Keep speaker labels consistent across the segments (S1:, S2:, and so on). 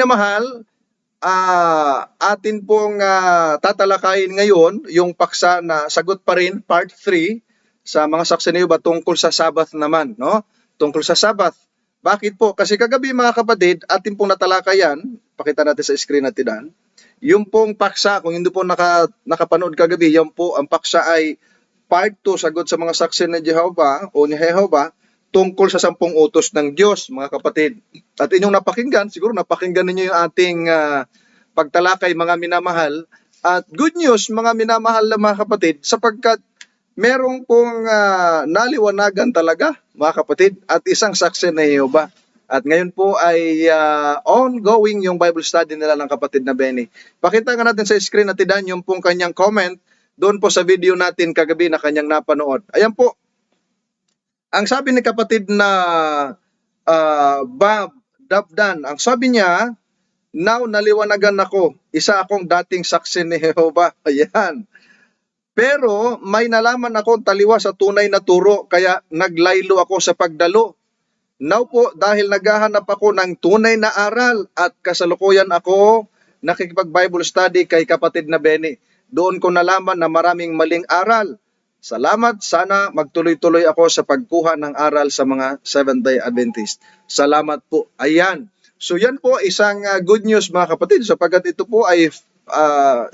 S1: Mahal, atin pong tatalakayin ngayon yung paksa na sagot pa rin, part 3, sa mga saksi ni Jehovah tungkol sa Sabbath naman, no? Tungkol sa Sabbath. Bakit po? Kasi kagabi mga kapatid, atin pong natalakayan, pakita natin sa screen natin dan, yung pong paksa, kung hindi po nakapanood kagabi, yung po, ang paksa ay part 2, sagot sa mga saksi ni Jehovah o ni Jehovah, tungkol sa 10 utos ng Diyos, mga kapatid. At inyong napakinggan, siguro napakinggan ninyo yung ating pagtalakay, mga minamahal. At good news, mga minamahal na mga kapatid, sapagkat merong pong naliwanagan talaga, mga kapatid, at isang saksi na Jehovah. At ngayon po ay ongoing yung Bible study nila ng kapatid na Benny. Pakita nga natin sa screen natin Dan yung pong kanyang comment doon po sa video natin kagabi na kanyang napanood. Ayan po, ang sabi ni kapatid na Bob Dabdan, ang sabi niya, now naliwanagan ako, isa akong dating saksi ni Jehovah. Ayan. Pero may nalaman ako taliwas sa tunay na turo, kaya naglaylo ako sa pagdalo. Now po, dahil naghahanap ako ng tunay na aral at kasalukuyan ako nakikipag-Bible study kay kapatid na Benny. Doon ko nalaman na maraming maling aral. Salamat, sana magtuloy-tuloy ako sa pagkuha ng aral sa mga Seventh-day Adventist. Salamat po. Ayan. So yan po isang good news mga kapatid, sapagkat ito po ay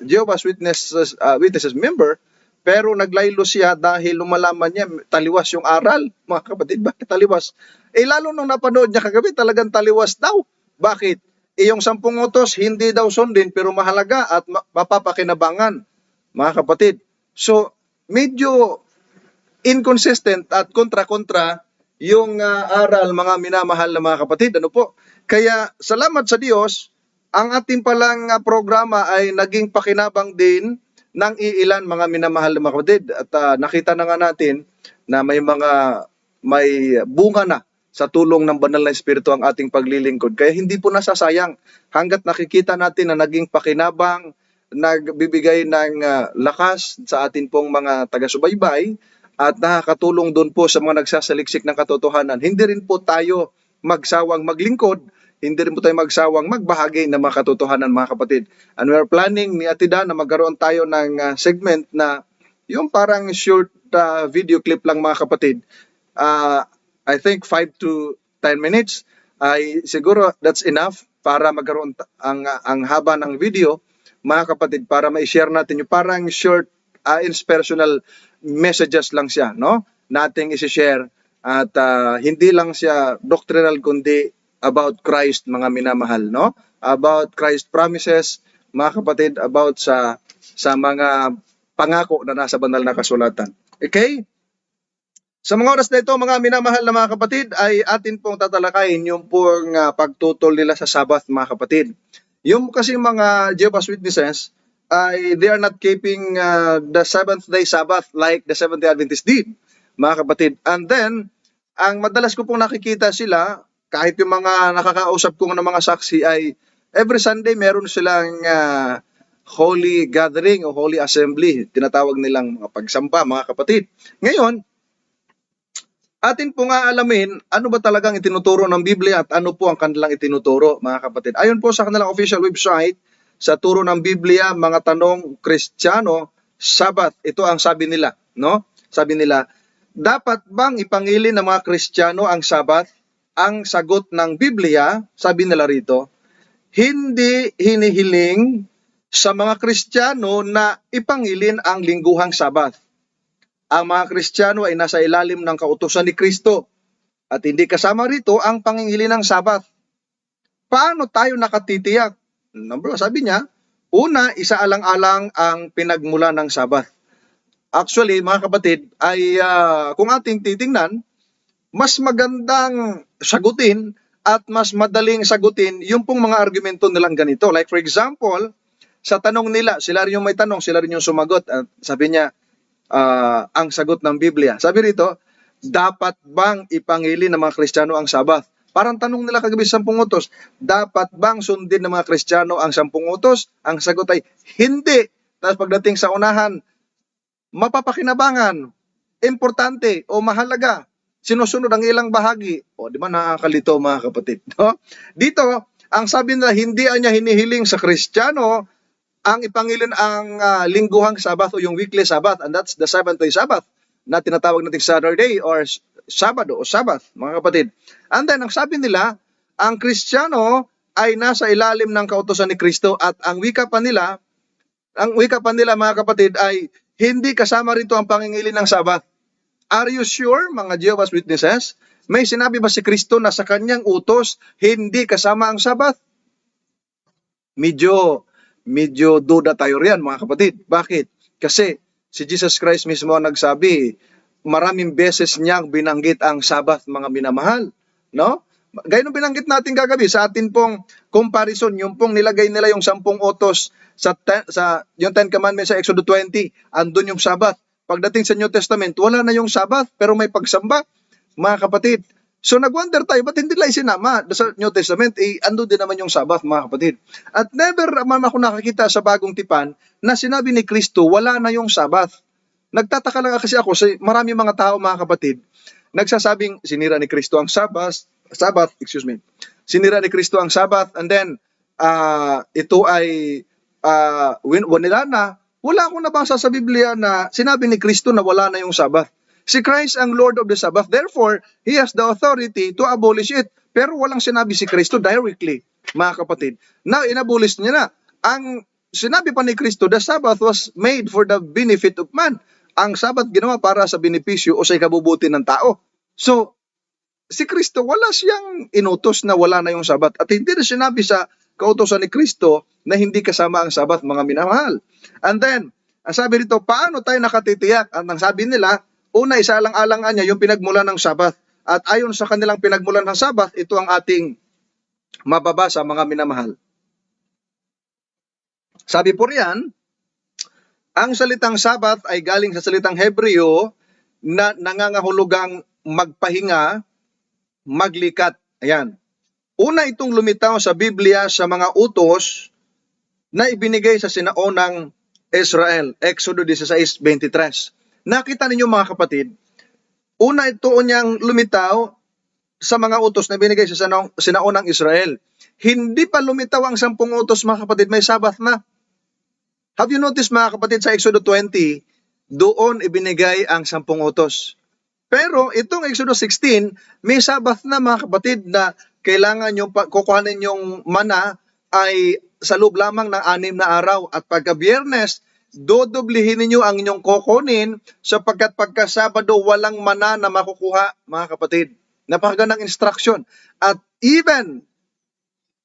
S1: Jehovah's Witnesses member, pero naglaylo siya dahil lumalaman niya taliwas yung aral. Mga kapatid, bakit taliwas? Lalo nung napanood niya kagabi, talagang taliwas daw. Bakit? Yung 10 utos, hindi daw sundin, pero mahalaga at mapapakinabangan. Mga kapatid. So, medyo inconsistent at kontra-kontra yung aral, mga minamahal na mga kapatid. Ano po? Kaya, salamat sa Diyos, ang ating palang programa ay naging pakinabang din ng iilan, mga minamahal na mga kapatid. At nakita na nga natin na may bunga na sa tulong ng banal na Espiritu ang ating paglilingkod. Kaya hindi po nasasayang hanggat nakikita natin na naging pakinabang, nagbibigay ng lakas sa atin pong mga taga-subaybay at nakakatulong doon po sa mga nagsasaliksik ng katotohanan. Hindi rin po tayo magsawang maglingkod, hindi rin po tayo magsawang magbahagi ng mga katotohanan, mga kapatid. And we are planning ni Atida na magkaroon tayo ng segment na yung parang short video clip lang, mga kapatid. I think 5 to 10 minutes. Siguro that's enough para magkaroon ang haba ng video, mga kapatid, para ma-share natin yung parang short inspirational messages lang siya, no? Nating i-share at hindi lang siya doctrinal kundi about Christ, mga minamahal, no? About Christ promises, mga kapatid, about sa mga pangako na nasa banal na kasulatan. Okay? Sa mga oras na ito, mga minamahal na mga kapatid, ay atin pong tatalakayin yung pong pagtutol nila sa Sabbath, mga kapatid. Yung kasi mga Jehovah's Witnesses, they are not keeping the 7th-day Sabbath like the Seventh-day Adventists did, mga kapatid. And then, ang madalas ko pong nakikita sila, kahit yung mga nakakausap ko ng mga saksi, ay every Sunday meron silang holy gathering o holy assembly, tinatawag nilang mga pagsamba, mga kapatid. Ngayon, atin po nga alamin ano ba talagang itinuturo ng Biblia at ano po ang kanilang itinuturo, mga kapatid. Ayon po sa kanilang official website, sa turo ng Biblia, mga tanong Kristiyano, Sabbath, ito ang sabi nila, no? Sabi nila, dapat bang ipangilin ng mga Kristiyano ang Sabbath? Ang sagot ng Biblia, sabi nila rito, hindi hinihiling sa mga Kristiyano na ipangilin ang lingguhang Sabbath. Ang mga Kristiyano ay nasa ilalim ng kautusan ni Kristo at hindi kasama rito ang pangingili ng Sabbath. Paano tayo nakatitiyak? Number 1, sabi niya, una, isaalang-alang ang pinagmula ng Sabbath. Actually, mga kapatid, ay kung ating titingnan, mas magandang sagutin at mas madaling sagutin yung pong mga argumento nilang ganito. Like for example, sa tanong nila, sila rin yung may tanong, sila rin yung sumagot. At sabi niya, ang sagot ng Biblia. Sabi rito, dapat bang ipangili ng mga Kristiyano ang Sabbath? Parang tanong nila kagabi sa 10 utos, dapat bang sundin ng mga Kristiyano ang 10 utos? Ang sagot ay hindi. Tapos pagdating sa unahan, mapapakinabangan, importante o mahalaga, sinusunod ang ilang bahagi. O, di ba nakakalito, mga kapatid? No? Dito, Ang sabi nila, hindi niya hinihiling sa Kristiyano ang ipangilin ang lingguhang Sabbath o yung weekly Sabbath, and that's the seventh-day Sabbath na tinatawag natin Saturday or Sabado o Sabbath, mga kapatid. And then, ang sabi nila, ang Kristiyano ay nasa ilalim ng kautusan ni Kristo at ang wika pa nila mga kapatid ay hindi kasama rito ang pangingilin ng Sabbath. Are you sure, mga Jehovah's Witnesses? May sinabi ba si Kristo na sa kanyang utos hindi kasama ang Sabbath? Medyo duda tayo riyan, mga kapatid. Bakit? Kasi si Jesus Christ mismo ang nagsabi, maraming beses niyang binanggit ang Sabbath, mga minamahal. No? Gaya nung binanggit natin kagabi sa atin pong comparison, yung pong nilagay nila yung 10 utos sa yung 10 Commandments sa Exodus 20, andun yung Sabbath. Pagdating sa New Testament, wala na yung Sabbath, pero may pagsamba, mga kapatid. So nag-wonder tayo, ba't hindi nila isinama sa New Testament? Andun din naman yung Sabbath, mga kapatid. At never naman ako nakakita sa bagong tipan na sinabi ni Kristo, wala na yung Sabbath. Nagtataka lang kasi ako sa marami mga tao, mga kapatid, nagsasabing sinira ni Kristo ang Sabbath, sinira ni Kristo ang Sabbath, and then ito ay wanila na. Wala akong nabasa sa Biblia na sinabi ni Kristo na wala na yung Sabbath. Si Christ ang Lord of the Sabbath, therefore, He has the authority to abolish it. Pero walang sinabi si Kristo directly, mga kapatid, na inabolish niya na. Ang sinabi pa ni Kristo, the Sabbath was made for the benefit of man. Ang Sabbath ginawa para sa benepisyo o sa ikabubuti ng tao. So, si Kristo, wala siyang inutos na wala na yung Sabbath. At hindi na sinabi sa kautosan ni Kristo na hindi kasama ang Sabbath, mga minamahal. And then, ang sabi rito, paano tayo nakatitiyak? At ang sabi nila, una, isalang-alangan niya yung pinagmulan ng Sabbath. At ayon sa kanilang pinagmulan ng Sabbath, ito ang ating mababasa, mga minamahal. Sabi po riyan, ang salitang Sabbath ay galing sa salitang Hebreo na nangangahulugang magpahinga, maglikat. Ayan. Una itong lumitaw sa Biblia sa mga utos na ibinigay sa sinaunang Israel, Exodus 16:23. Nakita ninyo, mga kapatid, una ito niyang lumitaw sa mga utos na binigay sa sinaunang Israel. Hindi pa lumitaw ang 10 utos, mga kapatid, may Sabbath na. Have you noticed, mga kapatid, sa Exodus 20, doon ibinigay ang 10 utos. Pero itong Exodus 16, may Sabbath na, mga kapatid, na kailangan nyo kukuhanin yung mana ay sa loob lamang ng 6 na araw. At pagka Biyernes, dodoblihin ninyo ang inyong kukunin sapagkat pagka Sabado walang mana na makukuha, mga kapatid. Napakagandang instruction. At even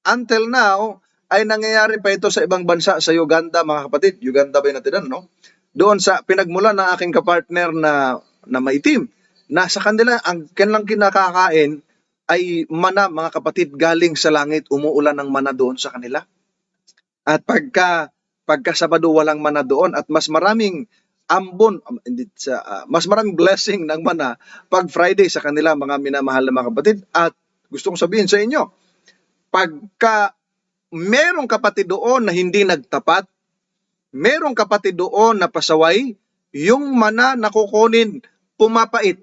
S1: until now, ay nangyayari pa ito sa ibang bansa, sa Uganda, mga kapatid. Uganda ba yung natin, no? Doon sa pinagmulan ng aking kapartner na maitim, na sa kanila, ang kanilang kinakakain ay mana, mga kapatid, galing sa langit, umuulan ng mana doon sa kanila. At pagka Sabado walang mana doon at mas maraming ambon, mas maraming blessing ng mana pag Friday sa kanila, mga minamahal na mga kapatid. At gusto kong sabihin sa inyo, pagka merong kapatid doon na hindi nagtapat, merong kapatid doon na pasaway, yung mana na kukunin pumapait.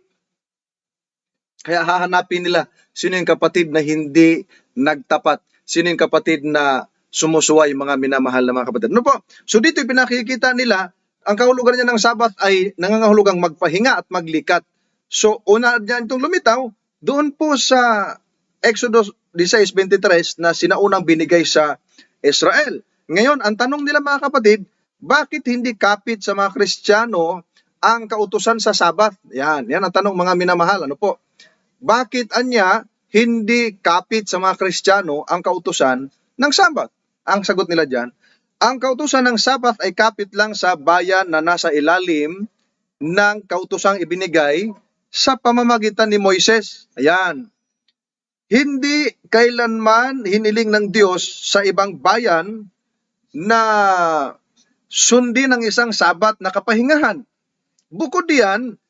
S1: Kaya hahanapin nila sino yung kapatid na hindi nagtapat, sino yung kapatid na sumusuway, mga minamahal na mga kapatid. Ano po? So dito pinakikita nila, ang kahulugan niya ng Sabbath ay nangangahulugang magpahinga at maglikat. So una diyan itong lumitaw, doon po sa Exodus 16:23 na sinaunang binigay sa Israel. Ngayon, ang tanong nila, mga kapatid, bakit hindi kapit sa mga Kristiyano ang kautusan sa Sabbath? Yan ang tanong, mga minamahal. Ano po? Bakit anya hindi kapit sa mga Kristiyano ang kautusan ng Sabbath? Ang sagot nila diyan, ang kautusan ng Sabbath ay kapit lang sa bayan na nasa ilalim ng kautusang ibinigay sa pamamagitan ni Moises. Ayan. Hindi kailanman hiniling ng Diyos sa ibang bayan na sundin ang isang Sabat na kapahingahan. Bukod diyan,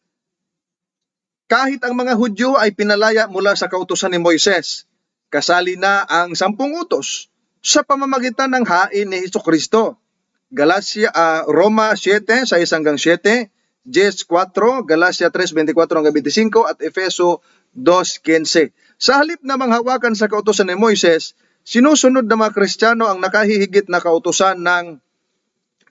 S1: kahit ang mga Hudyo ay pinalaya mula sa kautusan ni Moises, kasali na ang 10 utos sa pamamagitan ng hain ni Jesucristo. Roma 7, 6-7, Jes 4, Galacia 3:24-25 at Efeso 2:15. Sa halip na manghawakan sa kautusan ni Moises, sinusunod ng mga Kristiyano ang nakahihigit na kautusan ng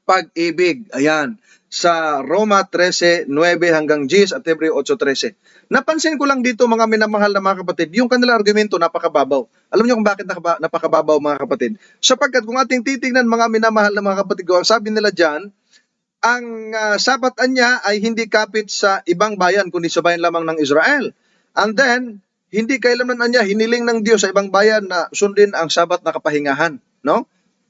S1: pag-ibig. Ayan, sa Roma 13:9 hanggang 10 at Hebreo 8:13. Napansin ko lang dito mga minamahal na mga kapatid, yung kanilang argumento napakababaw. Alam niyo kung bakit napakababaw mga kapatid? Sapagkat kung ating titingnan mga minamahal na mga kapatid ko, ang sabi nila dyan, ang sabat niya ay hindi kapit sa ibang bayan kundi sa bayan lamang ng Israel. And then, hindi kailanman niya hiniling ng Diyos sa ibang bayan na sundin ang sabat na kapahingahan, no?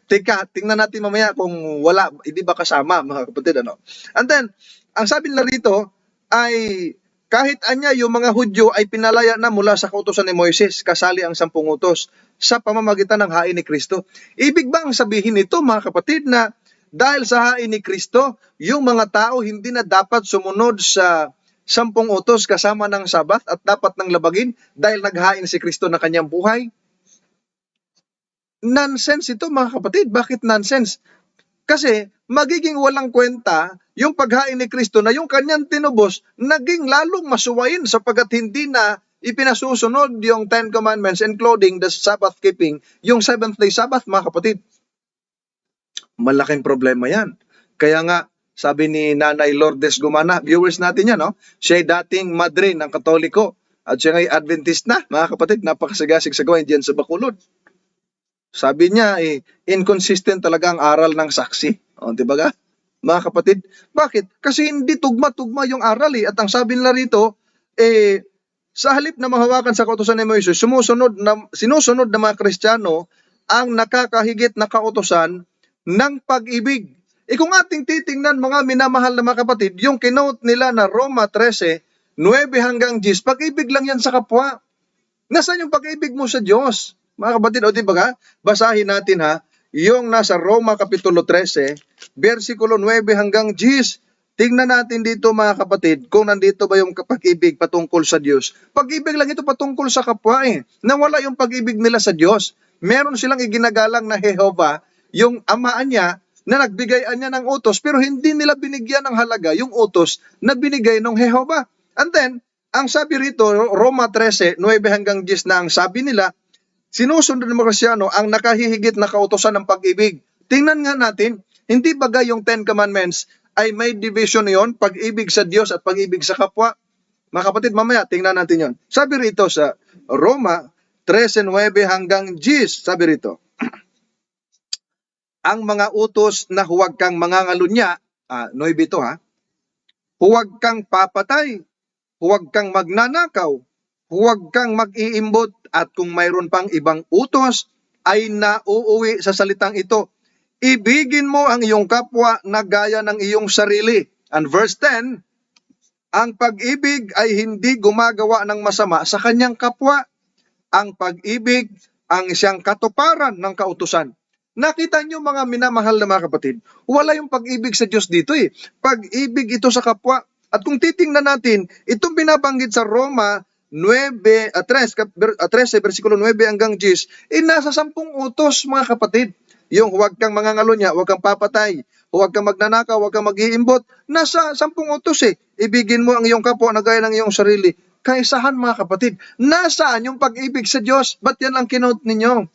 S1: Teka, tingnan natin mamaya kung wala, hindi ba kasama mga kapatid, ano? And then, ang sabi nila rito ay kahit anya yung mga Hudyo ay pinalaya na mula sa kautusan ni Moises, kasali ang 10 utos sa pamamagitan ng hain ni Kristo. Ibig bang sabihin nito mga kapatid na dahil sa hain ni Kristo, yung mga tao hindi na dapat sumunod sa 10 utos kasama ng Sabat at dapat nang labagin dahil naghain si Kristo ng kanyang buhay? Nonsense ito mga kapatid. Bakit nonsense? Kasi magiging walang kwenta yung paghain ni Kristo na yung kanyang tinubos naging lalong masuwain sapagkat hindi na ipinasusunod yung 10 Commandments including the Sabbath keeping, yung 7th day Sabbath mga kapatid. Malaking problema yan. Kaya nga, sabi ni Nanay Lourdes Gumana, viewers natin yan, no? Siya ay dating madre ng Katoliko at siya ay Adventist na, mga kapatid, napakasigasig sa gawain diyan sa Bacolod. Sabi niya, inconsistent talaga ang aral ng saksi. O, di ba ga? Mga kapatid, bakit? Kasi hindi tugma-tugma yung aral At ang sabi nila rito, sa halip na mahawakan sa kautusan ni Moises, sinusunod ng mga Kristiyano ang nakakahigit na kautusan ng pag-ibig. Kung ating titingnan mga minamahal na mga kapatid, yung kinote nila na Roma 13:9 hanggang 10, pag-ibig lang yan sa kapwa. Nasaan yung pag-ibig mo sa Diyos? Mga kapatid, o diba ga? Basahin natin ha, yung nasa Roma Kapitulo 13, versikulo 9 hanggang 10. Tingnan natin dito mga kapatid, kung nandito ba yung pag-ibig patungkol sa Diyos. Pag-ibig lang ito patungkol sa kapwa Nawala yung pag-ibig nila sa Diyos. Meron silang iginagalang na Jehovah, yung amaan niya, na nagbigayan niya ng utos, pero hindi nila binigyan ng halaga yung utos na binigay ng Jehovah. And then, ang sabi rito, Roma 13:9 hanggang 10 na ang sabi nila, sinusunod ng mga Kristyano ang nakahihigit na kautusan ng pag-ibig. Tingnan nga natin, hindi baga yung 10 Commandments ay may division yon, pag-ibig sa Diyos at pag-ibig sa kapwa? Mga kapatid, mamaya tingnan natin yon. Sabi rito sa Roma 13:9 hanggang 10, sabi rito, ang mga utos na huwag kang mangangalunya, 9 ito ha, huwag kang papatay, huwag kang magnanakaw, huwag kang mag-iimbot, at kung mayroon pang ibang utos ay nauuwi sa salitang ito. Ibigin mo ang iyong kapwa na gaya ng iyong sarili. And verse 10, ang pag-ibig ay hindi gumagawa ng masama sa kanyang kapwa. Ang pag-ibig ang siyang katuparan ng kautusan. Nakita niyo mga minamahal na mga kapatid, wala yung pag-ibig sa Diyos dito Pag-ibig ito sa kapwa. At kung titingnan natin, itong binabanggit sa Roma 13, versikulo 9 hanggang 10, nasa 10 utos mga kapatid. Yung huwag kang mangangalunya, huwag kang papatay, huwag kang magnanakaw, huwag kang mag-iimbot, nasa 10 utos Ibigin mo ang iyong kapwa na gaya ng iyong sarili. Kaisahan mga kapatid, nasaan yung pag-ibig sa Diyos? Ba't yan ang kinote ninyo?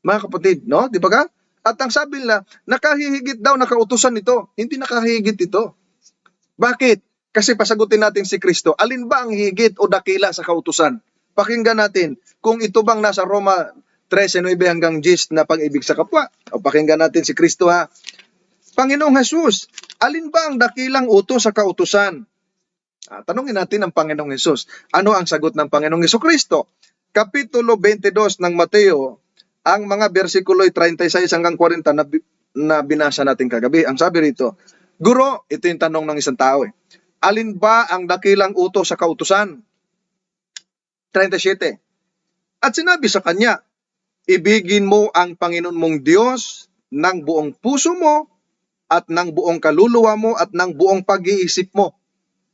S1: Mga kapatid, no? Di ba ka? At ang sabi nila, nakahihigit daw na kautusan nito. Hindi nakahihigit ito. Bakit? Kasi pasagutin natin si Kristo, alin ba ang higit o dakila sa kautusan? Pakinggan natin kung ito bang nasa Roma 13:9 hanggang 10 na pag-ibig sa kapwa. O pakinggan natin si Kristo ha. Panginoong Jesus, alin ba ang dakilang utos sa kautusan? Tanungin natin ang Panginoong Jesus. Ano ang sagot ng Panginoong Jesucristo? Kapitulo 22 ng Mateo, ang mga versikulo 36 hanggang 40 na binasa natin kagabi. Ang sabi rito, Guro, ito yung tanong ng isang tao alin ba ang dakilang utos sa kautusan? 37. At sinabi sa kanya, ibigin mo ang Panginoon mong Diyos ng buong puso mo at ng buong kaluluwa mo at ng buong pag-iisip mo.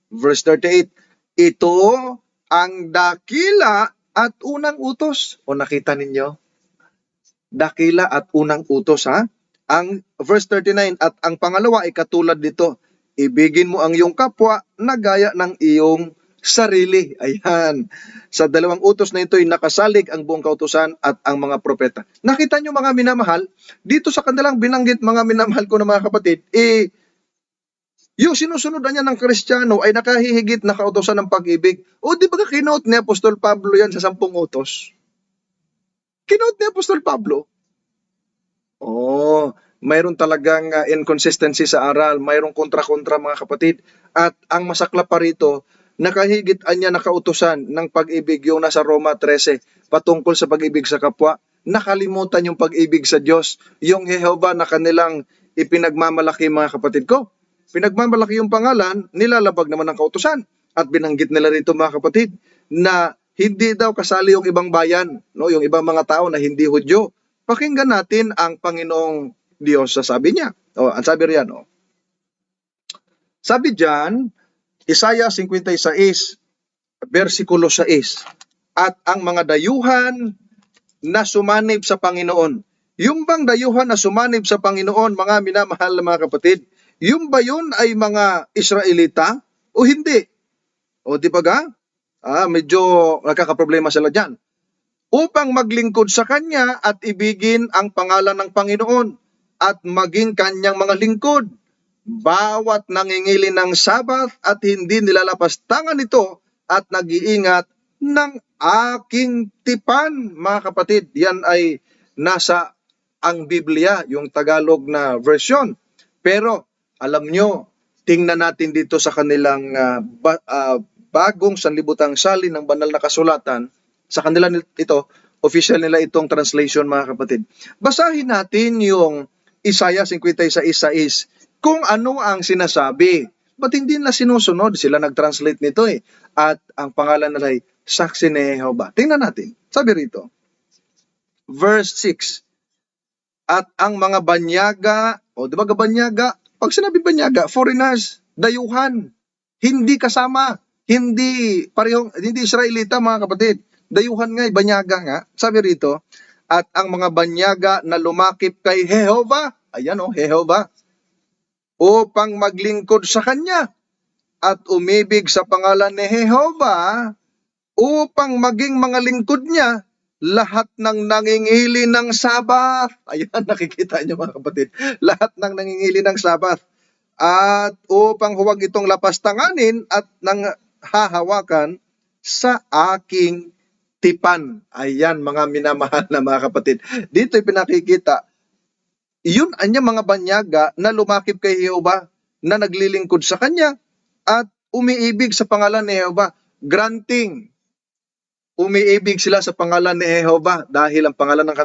S1: Verse 38, ito ang dakila at unang utos. O nakita ninyo? Dakila at unang utos ha? Ang verse 39, at ang pangalawa ay katulad dito, ibigin mo ang iyong kapwa na gaya ng iyong sarili. Ayan. Sa dalawang utos na ito ay nakasalig ang buong kautusan at ang mga propeta. Nakita nyo mga minamahal, dito sa kanilang binanggit mga minamahal ko na mga kapatid, yung sinusunod niya ng Kristiyano ay nakahihigit na kautosan ng pag-ibig. O di ba kinote ni Apostol Pablo yan sa 10 utos? Kinote ni Apostol Pablo. Mayroon talagang inconsistency sa aral, mayroong kontra-kontra mga kapatid. At ang masaklap pa rito, nakahigit anya na kautusan ng pag-ibig yung nasa Roma 13 patungkol sa pag-ibig sa kapwa. Nakalimutan yung pag-ibig sa Diyos, yung Jehovah na kanilang ipinagmamalaki mga kapatid ko. Pinagmamalaki yung pangalan, nilalabag naman ng kautusan. At binanggit nila rito mga kapatid na hindi daw kasali yung ibang bayan, no? Yung ibang mga tao na hindi Hudyo. Pakinggan natin ang Panginoong Diyos sa sabi niya. Ang sabi riyan, sabi diyan, Isaiah 56, versikulo 6, at ang mga dayuhan na sumanib sa Panginoon. Yung bang dayuhan na sumanib sa Panginoon, mga minamahal na mga kapatid, yung ba yun ay mga Israelita o hindi? O di ba ga? Medyo nagkakaproblema sila dyan. Upang maglingkod sa Kanya at ibigin ang pangalan ng Panginoon at maging Kanyang mga lingkod. Bawat nangingili ng Sabat at hindi nilalapastangan ito at nag-iingat ng aking tipan. Mga kapatid, yan ay nasa ang Biblia, yung Tagalog na version. Pero alam nyo, tingnan natin dito sa kanilang bagong sanlibutang salin ng banal na kasulatan. Sa kanila ito, official nila itong translation mga kapatid. Basahin natin yung Isaiah 56:6 kung ano ang sinasabi. Ba't hindi na sinusunod? Sila nag-translate nito At ang pangalan nila ay Saksi ni Jehovah. Tingnan natin. Sabi rito, verse 6, at ang mga banyaga, di ba banyaga? Pag sinabi banyaga, foreigners, dayuhan, hindi kasama, hindi Israelita mga kapatid. Dayuhan nga, banyaga nga. Sabi rito, at ang mga banyaga na lumakip kay Jehovah, ayan Jehovah, upang maglingkod sa Kanya at umibig sa pangalan ni Jehovah, upang maging mga lingkod niya, lahat ng nangingili ng Sabat. Ayan, nakikita niyo mga kapatid. Lahat ng nangingili ng Sabat. At upang huwag itong lapastanganin at nang hahawakan sa aking tipan. Ayan, mga minamahal na mga kapatid. Dito pinakikita, yun anya mga banyaga na lumakip kay Jehovah, na naglilingkod sa Kanya at umiibig sa pangalan ni Jehovah. Granting, umiibig sila sa pangalan ni Jehovah dahil ang pangalan ng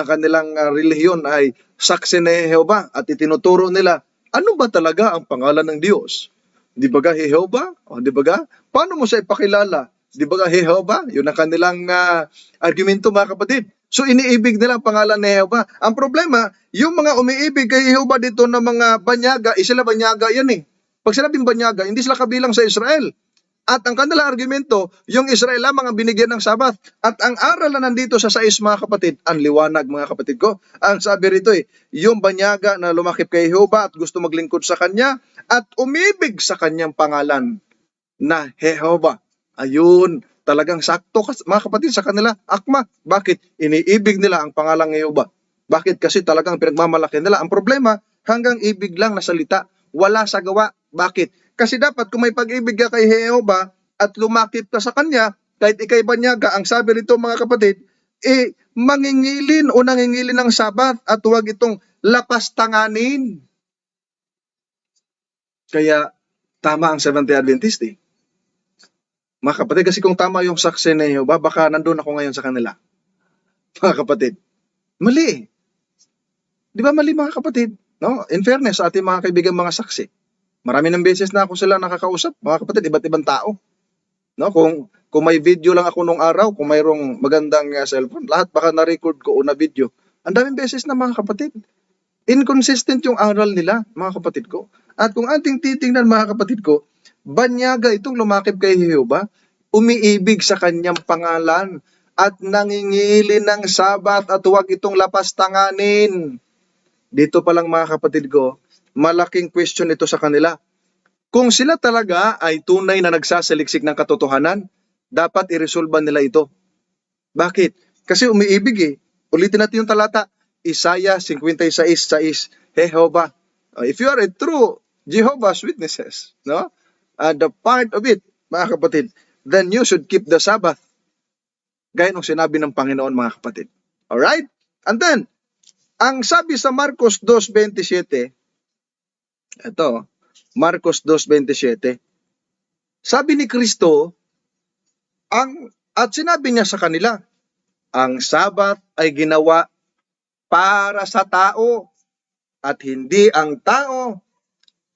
S1: kanilang relihiyon ay Saksi ni Jehovah at itinuturo nila, ano ba talaga ang pangalan ng Diyos? Di ba Jehovah? Di ba paano mo siya ipakilala? Di ba Jehovah? Yun ang kanilang argumento mga kapatid. So iniibig nila ang pangalan ni Jehovah. Ang problema, yung mga umiibig kay Jehovah dito na mga banyaga, sila banyaga yan Pag sinabing banyaga, hindi sila kabilang sa Israel. At ang kanilang argumento, yung Israel lamang ang binigyan ng Sabat. At ang aral na nandito sa 6 mga kapatid, ang liwanag mga kapatid ko. Ang sabi rito yung banyaga na lumakip kay Jehovah at gusto maglingkod sa Kanya at umibig sa Kanyang pangalan na Jehovah. Ayun, talagang sakto mga kapatid sa kanila akma. Bakit? Iniibig nila ang pangalang Jehovah. Bakit? Kasi talagang pinagmamalaki nila. Ang problema, hanggang ibig lang na salita, wala sa gawa. Bakit? Kasi dapat kung may pag-ibig ka kay Jehovah at lumakip ka sa Kanya, kahit ikay banyaga, ang sabi rito mga kapatid, mangingilin o nangingilin ng Sabat at huwag itong lapastanganin. Kaya tama ang Seventh-day Adventist Mga kapatid, kasi kung tama yung saksi ni Jehovah, baka nandun ako ngayon sa kanila. Mga kapatid, mali. Di ba mali mga kapatid? No? In fairness sa ating mga kaibigan mga saksi, marami ng beses na ako sila nakakausap, mga kapatid, iba't ibang tao. No? Kung may video lang ako nung araw, kung mayroong magandang cellphone, lahat baka na-record ko o na-video. Ang daming beses na mga kapatid. Inconsistent yung aral nila, mga kapatid ko. At kung ating titingnan mga kapatid ko, banyaga itong lumakip kay Jehovah, umiibig sa Kanyang pangalan at nangingili ng Sabat at huwag itong lapastanganin. Dito pa lang mga kapatid ko, malaking question ito sa kanila. Kung sila talaga ay tunay na nagsasaliksik ng katotohanan, dapat iresolba nila ito. Bakit? Kasi umiibig eh. Ulitin natin yung talata. Isaiah 56:6. Jehovah. If you are a true Jehovah's Witnesses, no? The part of it, mga kapatid, then you should keep the Sabbath. Gaya ng sinabi ng Panginoon, mga kapatid. Alright? And then, ang sabi sa Marcos 2:27, ito, Marcos 2:27, sabi ni Kristo, at sinabi niya sa kanila, ang Sabat ay ginawa para sa tao at hindi ang tao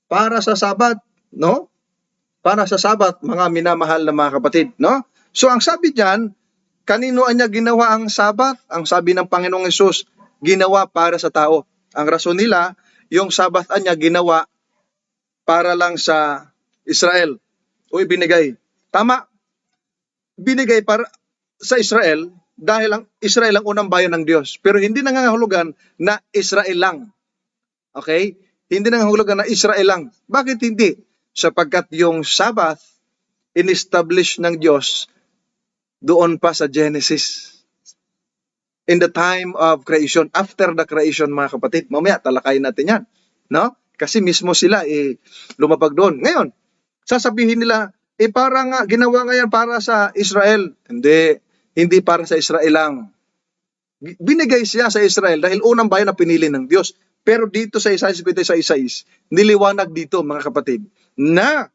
S1: para sa Sabat, no? Para sa Sabat, mga minamahal na mga kapatid, no? So ang sabi diyan, kanino niya ginawa ang Sabat? Ang sabi ng Panginoong Hesus, ginawa para sa tao. Ang rason nila, yung Sabat niya ginawa para lang sa Israel. O binigay. Tama. Binigay para sa Israel dahil ang Israel ang unang bayan ng Diyos. Pero hindi nangangahulugan na Israel lang. Okay? Hindi nangangahulugan na Israel lang. Bakit hindi? Sapagkat yung Sabbath, in-establish ng Diyos doon pa sa Genesis. In the time of creation, after the creation, mga kapatid. Mamaya, talakayin natin yan. No? Kasi mismo sila lumapag doon. Ngayon, sasabihin nila, parang ginawa ngayon para sa Israel. Hindi para sa Israel lang. Binigay siya sa Israel dahil unang bayan na pinili ng Diyos. Pero dito sa Isaiah 56, niliwanag dito, mga kapatid, na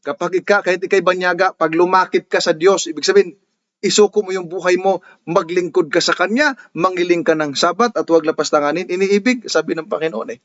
S1: kapag kahit ikay banyaga, pag lumakit ka sa Diyos, ibig sabihin, isuko mo yung buhay mo, maglingkod ka sa Kanya, mangiling ka ng Sabat at huwag lapastanganin. Iniibig, sabi ng Panginoon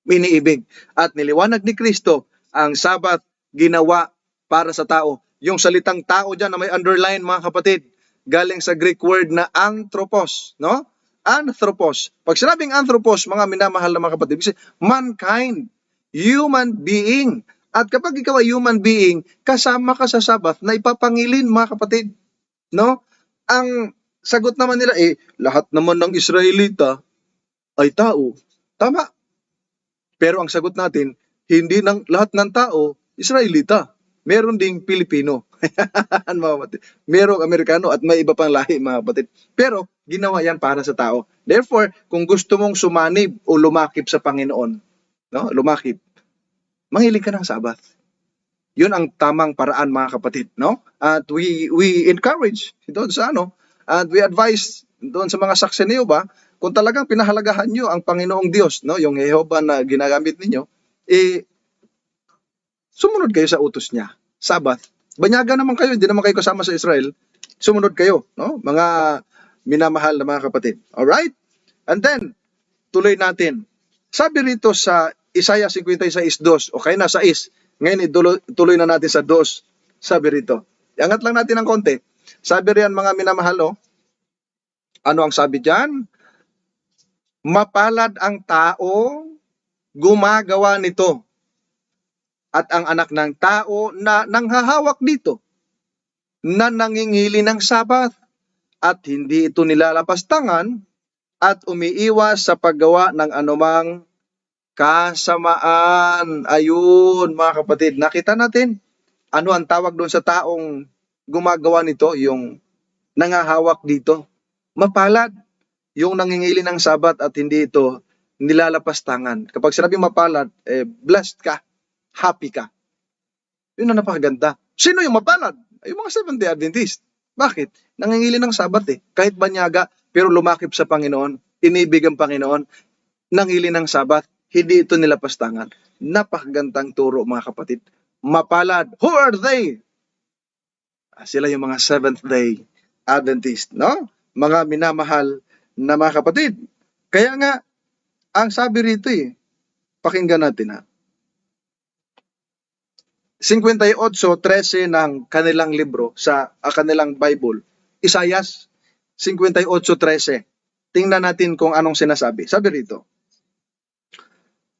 S1: Iniibig. At niliwanag ni Kristo, ang Sabat ginawa para sa tao. Yung salitang tao dyan na may underline, mga kapatid, galing sa Greek word na anthropos, no? Anthropos. Pag sinabing anthropos, mga minamahal na mga kapatid, mankind, human being. At kapag ikaw ay human being, kasama ka sa Sabat na ipapangilin, mga kapatid. No? Ang sagot naman nila, lahat naman ng Israelita ay tao. Tama. Pero ang sagot natin, hindi ng lahat ng tao, Israelita. Meron ding Pilipino. Mga kapatid. Merong Amerikano at may iba pang lahi, mga kapatid. Pero ginawa yan para sa tao. Therefore, kung gusto mong sumanib o lumakip sa Panginoon, no? Lumakip, mangiling ka ng Sabat. Yun ang tamang paraan, mga kapatid, no? At we encourage doon sa at we advise doon sa mga saksi niyo ba, kung talagang pinahalagahan niyo ang Panginoong Diyos, no, yung Jehovah na ginagamit ninyo, sumunod kayo sa utos niya. Sabat. Banyaga naman kayo, hindi naman kayo kasama sa Israel. Sumunod kayo, no? Mga minamahal na mga kapatid. Alright? And then, tuloy natin. Sabi rito sa Isaiah 56:2, okay na, 6. Ngayon, tuloy na natin sa 2. Sabi rito. Iangat lang natin ng konti. Sabi riyan, mga minamahal, ano ang sabi diyan? Mapalad ang tao gumagawa nito at ang anak ng tao na nanghahawak dito na nangingili ng Sabat at hindi ito nilalapastangan at umiiwas sa paggawa ng anumang kasamaan. Ayun, mga kapatid, nakita natin ano ang tawag doon sa taong gumagawa nito, yung nangahawak dito. Mapalad, yung nangingili ng Sabat at hindi ito nilalapastangan. Kapag sinabi mapalad, blessed ka, happy ka. Yun ang napakaganda. Sino yung mapalad? Yung mga Seventh-day Adventist. Bakit? Nangingili ng Sabat Kahit banyaga, pero lumakip sa Panginoon, inibig ang Panginoon, nangili ng Sabat, hindi ito nilapastangan. Napakagandang turo, mga kapatid. Mapalad. Who are they? Sila yung mga Seventh-day Adventist, no? Mga minamahal na mga kapatid. Kaya nga, ang sabi rito pakinggan natin 58:13 ng kanilang libro sa kanilang Bible. Isaiah 58:13. Tingnan natin kung anong sinasabi. Sabi rito,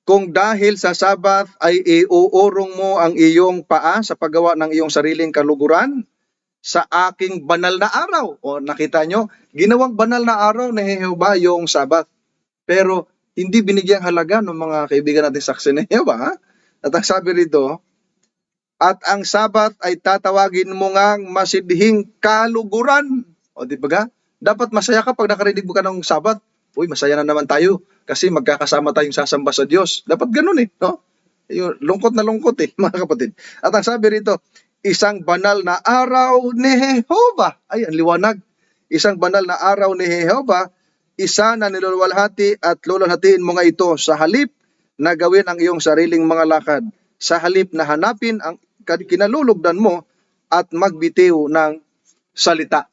S1: kung dahil sa Sabat ay iuurong mo ang iyong paa sa paggawa ng iyong sariling kaluguran sa aking banal na araw. O nakita nyo, ginawang banal na araw na Jehovah yung Sabat. Pero hindi binigyang halaga ng mga kaibigan natin saksi ni Jehovah. At ang sabi rito, at ang Sabat ay tatawagin mo ngang masidhing kaluguran. O di ba ga? Dapat masaya ka pag nakarinig mo ka ng Sabat. Uy, masaya na naman tayo kasi magkakasama tayong sasamba sa Diyos. Dapat ganun no? Yung lungkot na lungkot mga kapatid. At ang sabi rito, isang banal na araw ni Jehovah. Ay, ang liwanag. Isang banal na araw ni Jehovah, isa na niluluwalhati at luwalhatiin mo nga ito sa halip na gawin ang iyong sariling mga lakad. Sa halip na hanapin ang kinalulugdan mo at magbitiw ng salita.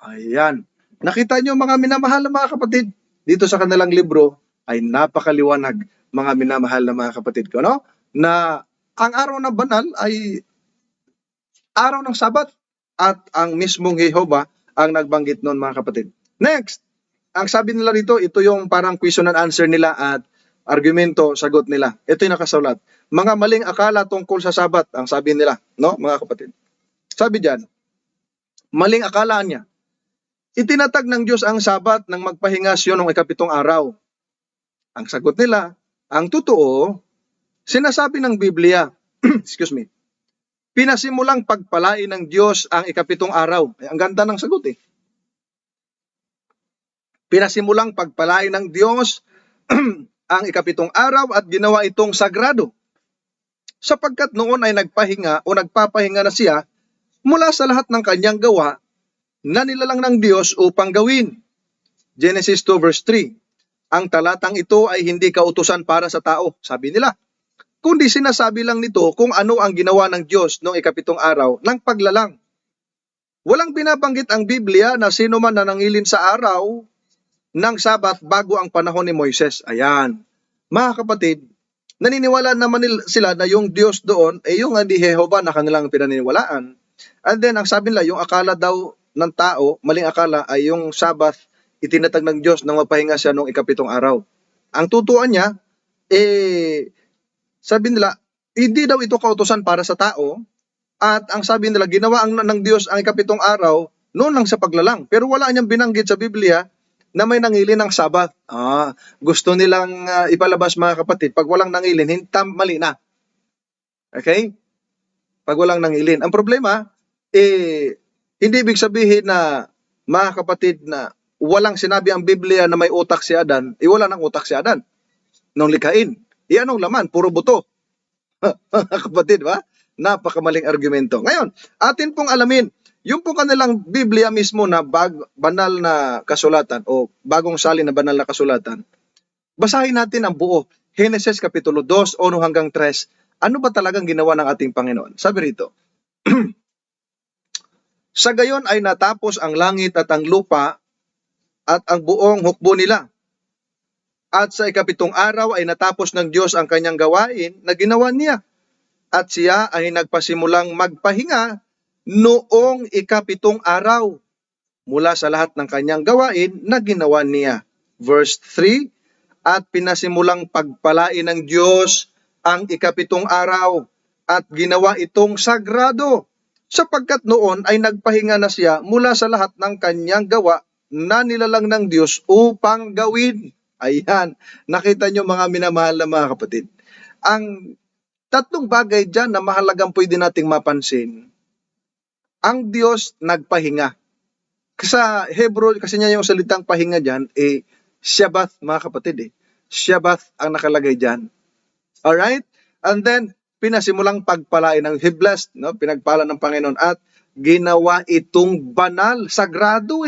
S1: Ayan. Nakita nyo mga minamahal na mga kapatid, dito sa kanilang libro ay napakaliwanag mga minamahal na mga kapatid ko, no? Na ang araw ng banal ay araw ng Sabat at ang mismong Jehovah ang nagbanggit noon mga kapatid. Next, ang sabi nila dito, ito yung parang question and answer nila at argumento, sagot nila. Ito yung nakasulat. Mga maling akala tungkol sa Sabat, ang sabi nila, no, mga kapatid. Sabi diyan, maling akala niya. Itinatag ng Diyos ang Sabat nang magpahinga siya noong ikapitong araw. Ang sagot nila, ang totoo, sinasabi ng Biblia, excuse me, pinasimulang pagpalain ng Diyos ang ikapitong araw. Ang ganda ng sagot Pinasimulang pagpalain ng Diyos ang ikapitong araw at ginawa itong sagrado. Sapagkat noon ay nagpahinga o nagpapahinga na siya mula sa lahat ng kanyang gawa na nilalang ng Diyos upang gawin. Genesis 2 verse 3. Ang talatang ito ay hindi kautusan para sa tao, sabi nila. Kundi sinasabi lang nito kung ano ang ginawa ng Diyos noong ikapitong araw ng paglalang. Walang binabanggit ang Biblia na sino man nanangilin sa araw ng Sabat bago ang panahon ni Moises. Ayan. Mga kapatid, naniniwala naman sila na yung Diyos doon ay yung ni Jehovah na kanilang pinaniniwalaan. And then, ang sabi nila, yung akala daw ng tao, maling akala, ay yung Sabbath, itinatag ng Diyos nang magpahinga siya noong ikapitong araw. Ang tutuan niya, sabi nila, hindi daw ito kautusan para sa tao, at ang sabi nila, ginawa ng Diyos ang ikapitong araw, noon lang sa paglalang. Pero wala niyang binanggit sa Biblia na may nangilin ng Sabat. Gusto nilang ipalabas mga kapatid, pag walang nangilin, mali na. Okay? Pag walang nangilin. Ang problema, hindi ibig sabihin na mga kapatid na walang sinabi ang Biblia na may utak si Adan, wala nang utak si Adan nung likhain. Anong laman? Puro buto. Kapatid, ba? Napakamaling argumento. Ngayon, atin pong alamin, yung po kanilang Biblia mismo na banal na kasulatan o bagong salin na banal na kasulatan, basahin natin ang buo. Genesis Kapitulo 2, 1 hanggang 3. Ano ba talagang ginawa ng ating Panginoon? Sabi rito, sa gayon ay natapos ang langit at ang lupa at ang buong hukbo nila. At sa ikapitong araw ay natapos ng Diyos ang kanyang gawain na ginawa niya. At siya ay nagpasimulang magpahinga noong ikapitong araw mula sa lahat ng kanyang gawain na ginawa niya. Verse 3, at pinasimulang pagpalain ng Diyos ang ikapitong araw at ginawa itong sagrado sapagkat noon ay nagpahinga na siya mula sa lahat ng kanyang gawa na nilalang ng Diyos upang gawin. Ayan, nakita nyo mga minamahal na mga kapatid. Ang tatlong bagay dyan na mahalagang pwede nating mapansin. Ang Diyos nagpahinga. Sa Hebrew, kasi niya yung salitang pahinga dyan, Shabbat mga kapatid. Shabbat ang nakalagay dyan. Alright? And then, pinasimulang pagpalain ng He blessed, no? Pinagpala ng Panginoon at ginawa itong banal, sagrado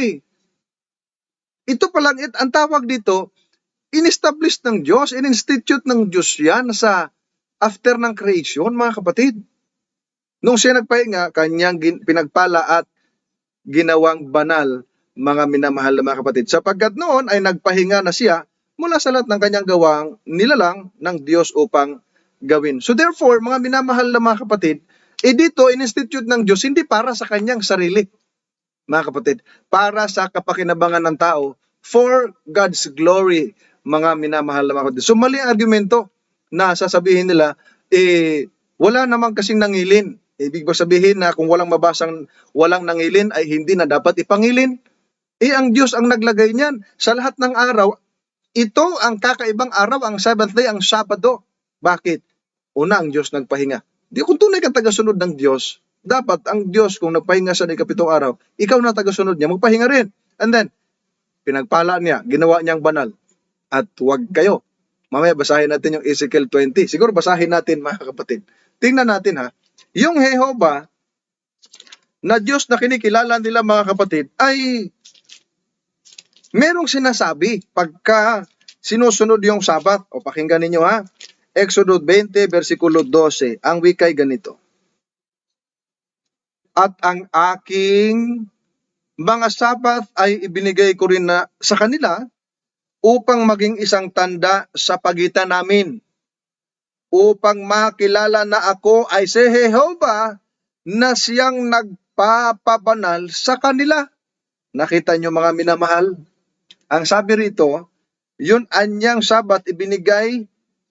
S1: Ito palang, ang tawag dito, in-establish ng Diyos, in-institute ng Diyos yan sa after ng creation, mga kapatid. Nung siya nagpahinga, kanyang pinagpala at ginawang banal, mga minamahal na mga kapatid. Sapagkat noon ay nagpahinga na siya mula sa lahat ng kanyang gawang nilalang ng Diyos upang gawin. So therefore, mga minamahal na mga kapatid, dito, in-institute ng Diyos, hindi para sa kanyang sarili, mga kapatid, para sa kapakinabangan ng tao, for God's glory, mga minamahal na mga kapatid. So mali ang argumento na sasabihin nila, wala namang kasing nangilin. Ibig ba sabihin na kung walang mabasang walang nangilin ay hindi na dapat ipangilin? Ang Diyos ang naglagay niyan sa lahat ng araw. Ito ang kakaibang araw, ang Sabbath day, ang Sabado. Bakit? Una, ang Diyos nagpahinga. Di kung tunay ka tagasunod ng Diyos, dapat ang Diyos kung nagpahinga sa ikapitong araw, ikaw na tagasunod niya, magpahinga rin. And then, pinagpala niya, ginawa niyang banal. At huwag kayo. Mamaya basahin natin yung Ezekiel 20. Siguro basahin natin mga kapatid. Tingnan natin ha. Yung Jehovah na Diyos na kinikilala nila mga kapatid ay merong sinasabi pagka sinusunod yung Sabat. O pakinggan ninyo ha. Exodus 20 versikulo 12. Ang wikay ganito. At ang aking mga Sabat ay ibinigay ko rin na sa kanila upang maging isang tanda sa pagitan namin, upang makilala na ako ay si Jehovah na siyang nagpapabanal sa kanila. Nakita niyo mga minamahal? Ang sabi rito, yun anyang Sabat ibinigay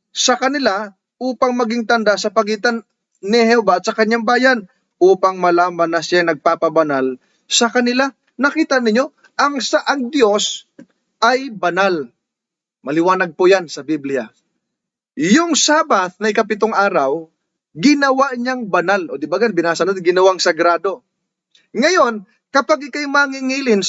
S1: sa kanila upang maging tanda sa pagitan ni Jehovah at sa kanyang bayan, upang malaman na siya nagpapabanal sa kanila. Nakita niyo, ang Diyos ay banal. Maliwanag po yan sa Biblia. Yung Sabat na ikapitong araw, ginawa niyang banal. O di ba gan, binasa natin, ginawang sagrado. Ngayon, kapag ikay mangingilin,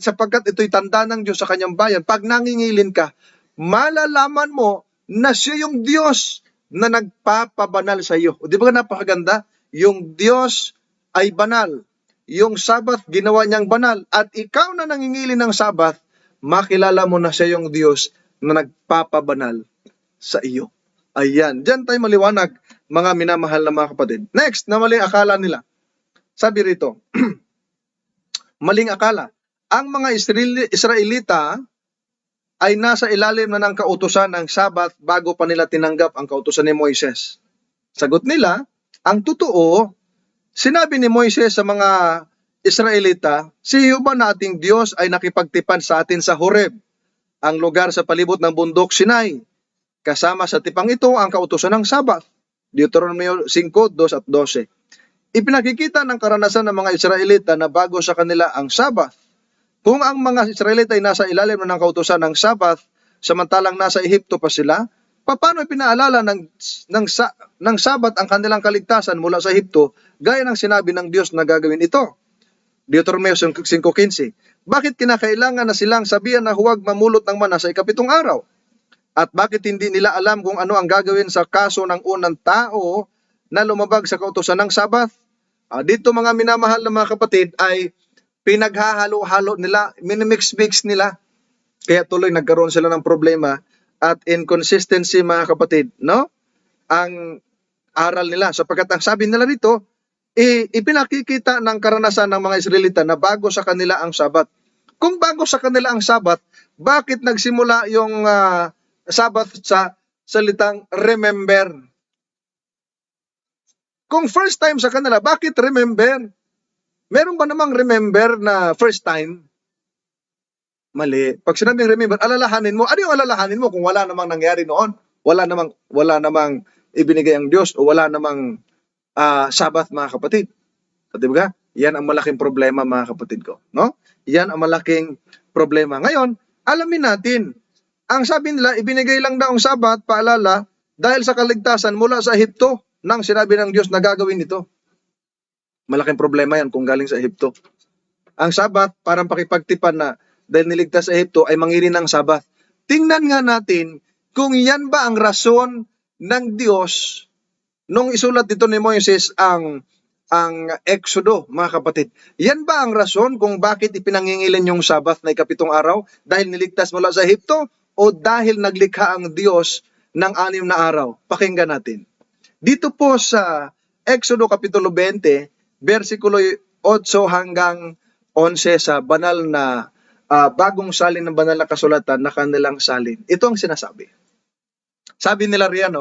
S1: sapagkat ito'y tanda ng Diyos sa kanyang bayan, pag nangingilin ka, malalaman mo na siya yung Diyos na nagpapabanal sa iyo. O di ba napakaganda? Yung Diyos ay banal. Yung Sabat, ginawa niyang banal. At ikaw na nangingilin ng Sabat, makilala mo na siya yung Diyos na nagpapabanal sa iyo. Ayan. Diyan tayo maliwanag, mga minamahal na mga kapatid. Next, na maling akala nila. Sabi rito, maling akala. Ang mga Israelita ay nasa ilalim na ng kautusan ng Sabat bago pa nila tinanggap ang kautusan ni Moises. Sagot nila, ang totoo, sinabi ni Moises sa mga Israelita, si Jehovah nating Diyos ay nakipagtipan sa atin sa Horeb, ang lugar sa palibot ng bundok Sinai. Kasama sa tipang ito ang kautusan ng Sabat. Deuteronomio 5, 2 at 12. Ipinakikita ng karanasan ng mga Israelita na bago sa kanila ang Sabat. Kung ang mga Israelita ay nasa ilalim ng kautusan ng Sabat, samantalang nasa Ehipto pa sila, paano pinaalala ng Sabat ang kanilang kaligtasan mula sa Ehipto, gaya ng sinabi ng Diyos na gagawin ito? Deuteronomio 5:15. Bakit kinakailangan na silang sabihan na huwag mamulot ng mana sa ikapitong araw? At bakit hindi nila alam kung ano ang gagawin sa kaso ng unang tao na lumabag sa kautusan ng Sabat? Dito mga minamahal na mga kapatid ay pinaghahalo-halo nila, minimix-mix nila. Kaya tuloy nagkaroon sila ng problema at inconsistency mga kapatid, no? Ang aral nila. Sapagkat ang sabi nila rito, ipinakikita ng karanasan ng mga Israelita na bago sa kanila ang Sabat. Kung bago sa kanila ang Sabat, bakit nagsimula yung Sabat sa salitang remember? Kung first time sa kanila, bakit remember? Meron ba namang remember na first time? Mali. Pag sinabing remember, alalahanin mo. Ano yung alalahanin mo kung wala namang nangyari noon? Wala namang ibinigay ang Diyos o wala namang Sabat mga kapatid. So, di ba? Yan ang malaking problema mga kapatid ko, no? Yan ang malaking problema. Ngayon, alamin natin, ang sabi nila, ibinigay lang daw ang Sabat, paalala, dahil sa kaligtasan mula sa Ehipto, nang sinabi ng Diyos na gagawin ito. Malaking problema yan kung galing sa Ehipto. Ang Sabat, parang pakipagtipan na dahil niligtas sa Ehipto ay mangirin ng Sabat. Tingnan nga natin kung yan ba ang rason ng Diyos nung isulat dito ni Moises ang Exodo, mga kapatid. Yan ba ang rason kung bakit ipinangingilin yung Sabat na ikapitong araw? Dahil niligtas mula sa Ehipto o dahil naglikha ang Diyos ng 6 na araw? Pakinggan natin. Dito po sa Exodo Kapitulo 20, versikulo 8 hanggang 11 sa banal na bagong salin ng banal na kasulatan na kanilang salin. Ito ang sinasabi. Sabi nila riyan,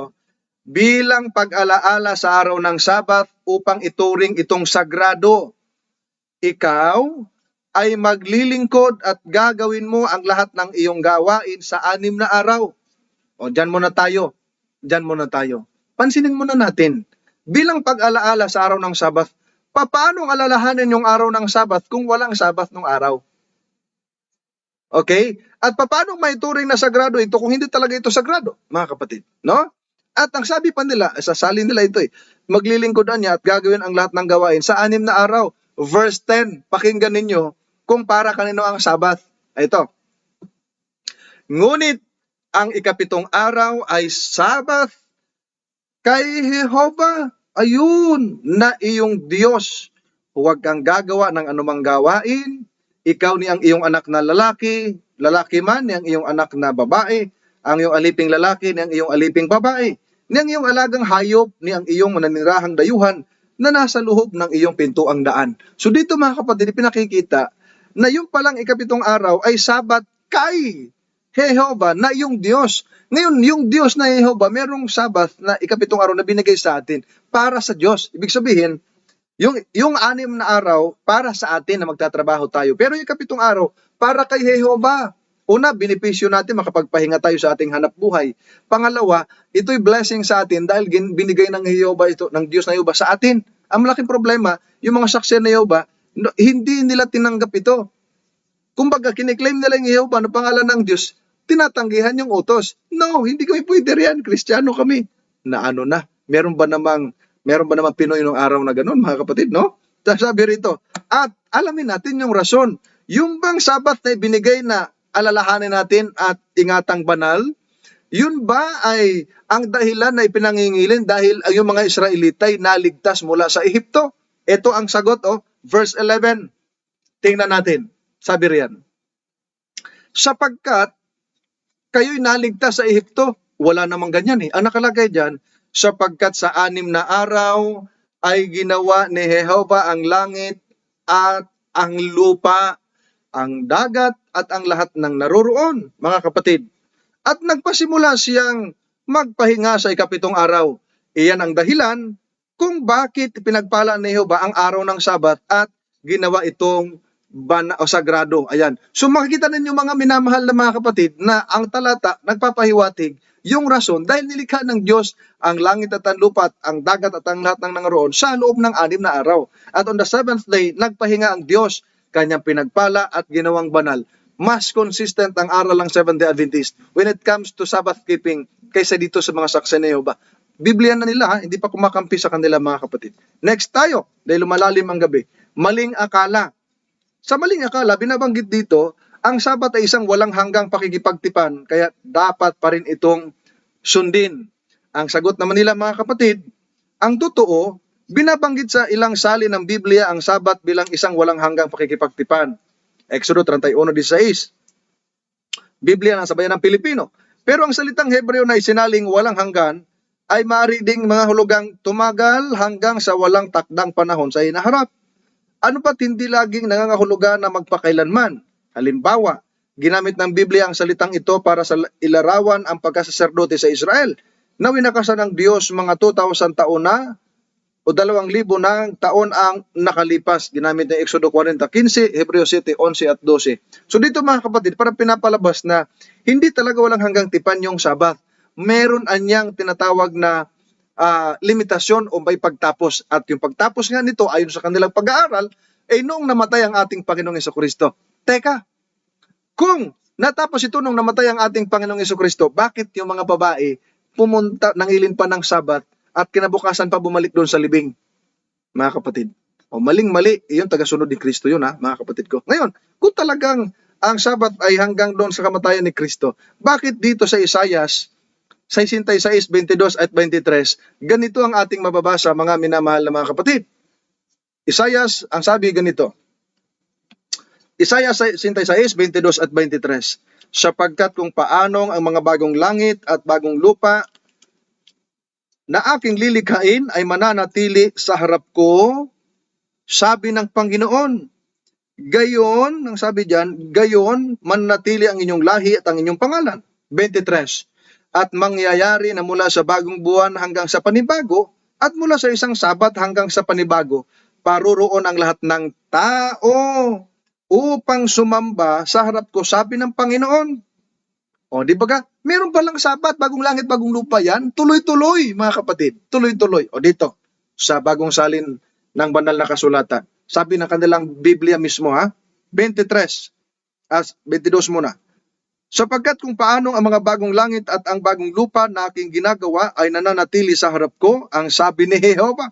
S1: bilang pag-alaala sa araw ng Sabat upang ituring itong sagrado, ikaw ay maglilingkod at gagawin mo ang lahat ng iyong gawain sa 6 na araw. O, dyan muna tayo. Pansinin muna natin, bilang pag-alaala sa araw ng Sabat, paano alalahanin yung araw ng Sabat kung walang Sabat ng araw? Okay? At paano maituring na sagrado ito kung hindi talaga ito sagrado, mga kapatid? No? At ang sabi pa nila, sasalin nila ito maglilingkudan niya at gagawin ang lahat ng gawain sa 6 na araw. Verse 10, pakinggan ninyo kung para kanino ang Sabat. Ito, ngunit ang ikapitong araw ay Sabat kay Jehovah, ayun, na iyong Diyos. Huwag kang gagawa ng anumang gawain, ikaw ni ang iyong anak na lalaki, lalaki man ni ang iyong anak na babae, ang iyong aliping lalaki ni ang iyong aliping babae, ni ang iyong alagang hayop ni ang iyong naninirahang dayuhan na nasa luhog ng iyong pintuang daan. So dito mga kapatid, pinakikita na yung palang ikapitong araw ay Sabat kay Jehovah na yung Diyos. Ngayon, yung Diyos na Jehovah, merong Sabat na ikapitong araw na binigay sa atin para sa Diyos. Ibig sabihin, yung 6 na araw para sa atin na magtatrabaho tayo. Pero yung ikapitong araw para kay Jehovah. Una, benepisyo natin makapagpahinga tayo sa ating hanap buhay. Pangalawa, ito'y blessing sa atin dahil binigay ng Jehovah ito, ng Diyos na Jehovah sa atin. Ang malaking problema, yung mga saksi na Jehovah, hindi nila tinanggap ito. Kumbaga, kiniklaim nila yung Jehovah na pangalan ng Diyos, tinatanggihan yung utos. No, hindi kami pwede riyan. Kristiyano kami. Na ano na, meron ba namang Pinoy nung araw na ganun, mga kapatid, no? Sabi rito, at alamin natin yung rason. Yung bang Sabat na ibinigay na alalahanin natin at ingatang banal, yun ba ay ang dahilan na ipinangingilin dahil yung mga Israelitay naligtas mula sa Ehipto? Ito ang sagot, verse 11. Tingnan natin. Sabi riyan, sapagkat kayo'y naligtas sa Ehipto, wala namang ganyan Ang nakalagay dyan, sapagkat sa 6 na araw ay ginawa ni Jehovah ang langit at ang lupa, ang dagat at ang lahat ng naroroon, mga kapatid. At nagpasimula siyang magpahinga sa ikapitong araw. Iyan ang dahilan kung bakit pinagpala ni Jehovah ang araw ng Sabat at ginawa itong sagrado. Ayan. So makikita ninyo mga minamahal na mga kapatid na ang talata nagpapahiwatig yung rason dahil nilikha ng Diyos ang langit at ang lupa at ang dagat at ang lahat ng nangaroon sa loob ng 6 na araw. At on the 7th day, nagpahinga ang Diyos, kanyang pinagpala at ginawang banal. Mas consistent ang aral ng Seventh-day Adventist when it comes to Sabbath keeping kaysa dito sa mga saksi ni Jehovah. Biblia na nila, hindi pa kumakampi sa kanila mga kapatid. Next tayo, dahil lumalalim ang gabi. Maling akala. Sa maling akala, binabanggit dito, ang Sabat ay isang walang hanggang pakikipagtipan, kaya dapat pa rin itong sundin. Ang sagot naman nila mga kapatid, ang totoo, binabanggit sa ilang salin ng Biblia ang Sabat bilang isang walang hanggang pakikipagtipan. Exodo 31:16. Biblia ng Sambayan ng Pilipino. Pero ang salitang Hebreo na isinaling walang hanggan ay maaari ding mga hulugang tumagal hanggang sa walang takdang panahon sa hinaharap. Ano pa't hindi laging nangangahulugan na magpakailanman? Halimbawa, ginamit ng Biblia ang salitang ito para sa ilarawan ang pagkasaserdote sa Israel na winakasan ng Diyos mga 2,000 taon na o 2,000 ng taon ang nakalipas. Ginamit ng Exodo 40:15, Hebreo 7:11 at 12. So dito mga kapatid, parang pinapalabas na hindi talaga walang hanggang tipan yung Sabat. Meron anyang tinatawag na limitasyon o may pagtapos. At yung pagtapos nga nito, ayon sa kanilang pag-aaral, ay noong namatay ang ating Panginoong Jesucristo. Teka, kung natapos ito nung namatay ang ating Panginoong Jesucristo, bakit yung mga babae pumunta, nangilin pa ng Sabat at kinabukasan pa bumalik doon sa libing? Mga kapatid, maling-mali, yung tagasunod ni Kristo yun mga kapatid ko. Ngayon, kung talagang ang Sabat ay hanggang doon sa kamatayan ni Kristo, bakit dito sa Isaias 66:22 at 23, ganito ang ating mababasa mga minamahal na mga kapatid. Isaias, ang sabi ganito, Isaiah 66:22 at 23, sapagkat kung paanong ang mga bagong langit at bagong lupa na aking lilikhain ay mananatili sa harap ko, sabi ng Panginoon. Gayon, ang sabi diyan, gayon mananatili ang inyong lahi at ang inyong pangalan. 23, at mangyayari na mula sa bagong buwan hanggang sa panibago at mula sa isang Sabat hanggang sa panibago, paruroon ang lahat ng tao upang sumamba sa harap ko, sabi ng Panginoon. O, di ba ka? Meron palang Sabat, bagong langit, bagong lupa yan. Tuloy-tuloy, mga kapatid. Tuloy-tuloy. O dito, sa bagong salin ng banal na kasulatan. Sabi ng kanilang Biblia mismo, 23. 22 muna. Sapagkat kung paanong ang mga bagong langit at ang bagong lupa na aking ginagawa ay nananatili sa harap ko, ang sabi ni Jehova,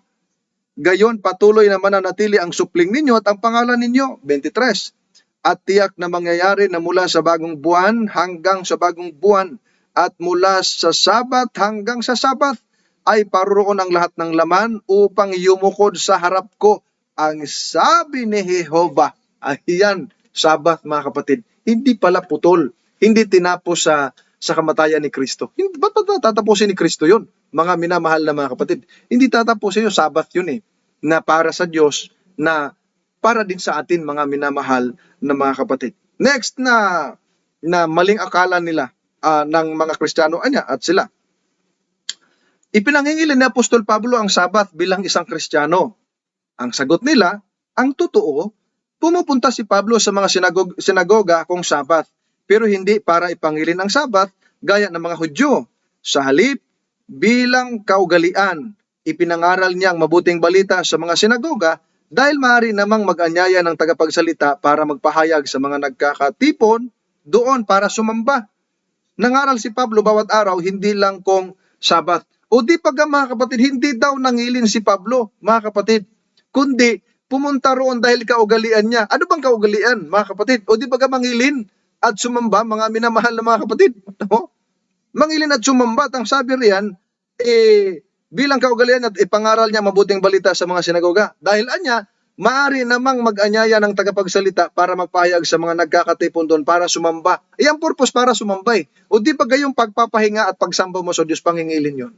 S1: gayon patuloy na mananatili ang supling ninyo at ang pangalan ninyo. 23. At tiyak na mangyayari na mula sa bagong buwan hanggang sa bagong buwan at mula sa Sabat hanggang sa Sabat ay paroroon ang lahat ng laman upang yumukod sa harap ko. Ang sabi ni Jehova. Ayan, Sabat mga kapatid. Hindi pala putol. Hindi tinapos sa kamatayan ni Kristo. Ba't tatapusin ni Kristo yun? Mga minamahal na mga kapatid. Hindi tatapusin yun. Sabat yun eh. Na para sa Diyos, na para din sa atin mga minamahal na mga kapatid. Next na maling akala nila ng mga Kristiyano at sila. Ipinangingilin ni Apostol Pablo ang Sabat bilang isang Kristiyano. Ang sagot nila, ang totoo, pumupunta si Pablo sa mga sinagoga kung Sabat, pero hindi para ipangilin ang Sabat gaya ng mga Hudyo. Sa halip, bilang kaugalian, ipinangaral niya ang mabuting balita sa mga sinagoga dahil maaari namang mag-anyaya ng tagapagsalita para magpahayag sa mga nagkakatipon doon para sumamba. Nangaral si Pablo bawat araw, hindi lang kung Sabat. O di pa mga kapatid, hindi daw nangilin si Pablo, mga kapatid, kundi pumunta roon dahil kaugalian niya. Ano bang kaugalian, mga kapatid? O di pa mangilin at sumamba, mga minamahal na mga kapatid? No? Mangilin at sumamba, ang sabi riyan, bilang kaugalian at ipangaral niya mabuting balita sa mga sinagoga. Dahil anya, maaari namang mag-anyaya ng tagapagsalita para magpahayag sa mga nagkakatipon doon para sumamba. Iyang purpose para sumamba eh. O di ba gayong pagpapahinga at pagsamba mo sa Diyos, pangingilin yun?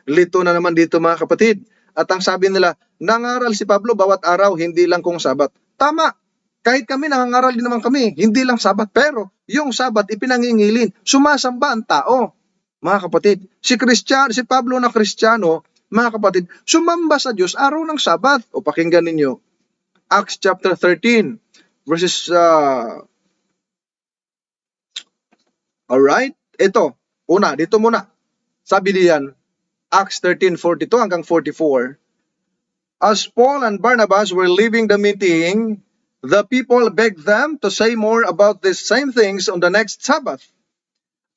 S1: Lito na naman dito mga kapatid. At ang sabi nila, nangaral si Pablo bawat araw, hindi lang kung Sabat. Tama. Kahit kami, nangangaral din naman kami, hindi lang Sabat. Pero yung Sabat, ipinangingilin. Sumasamba ang tao. Mga kapatid, si Pablo na Kristiyano, mga kapatid, sumamba sa Diyos araw ng Sabat. O pakinggan ninyo, Acts chapter 13, verses, alright, ito, dito muna. Sabi diyan, Acts 13:42 hanggang 44, as Paul and Barnabas were leaving the meeting, the people begged them to say more about these same things on the next Sabbath.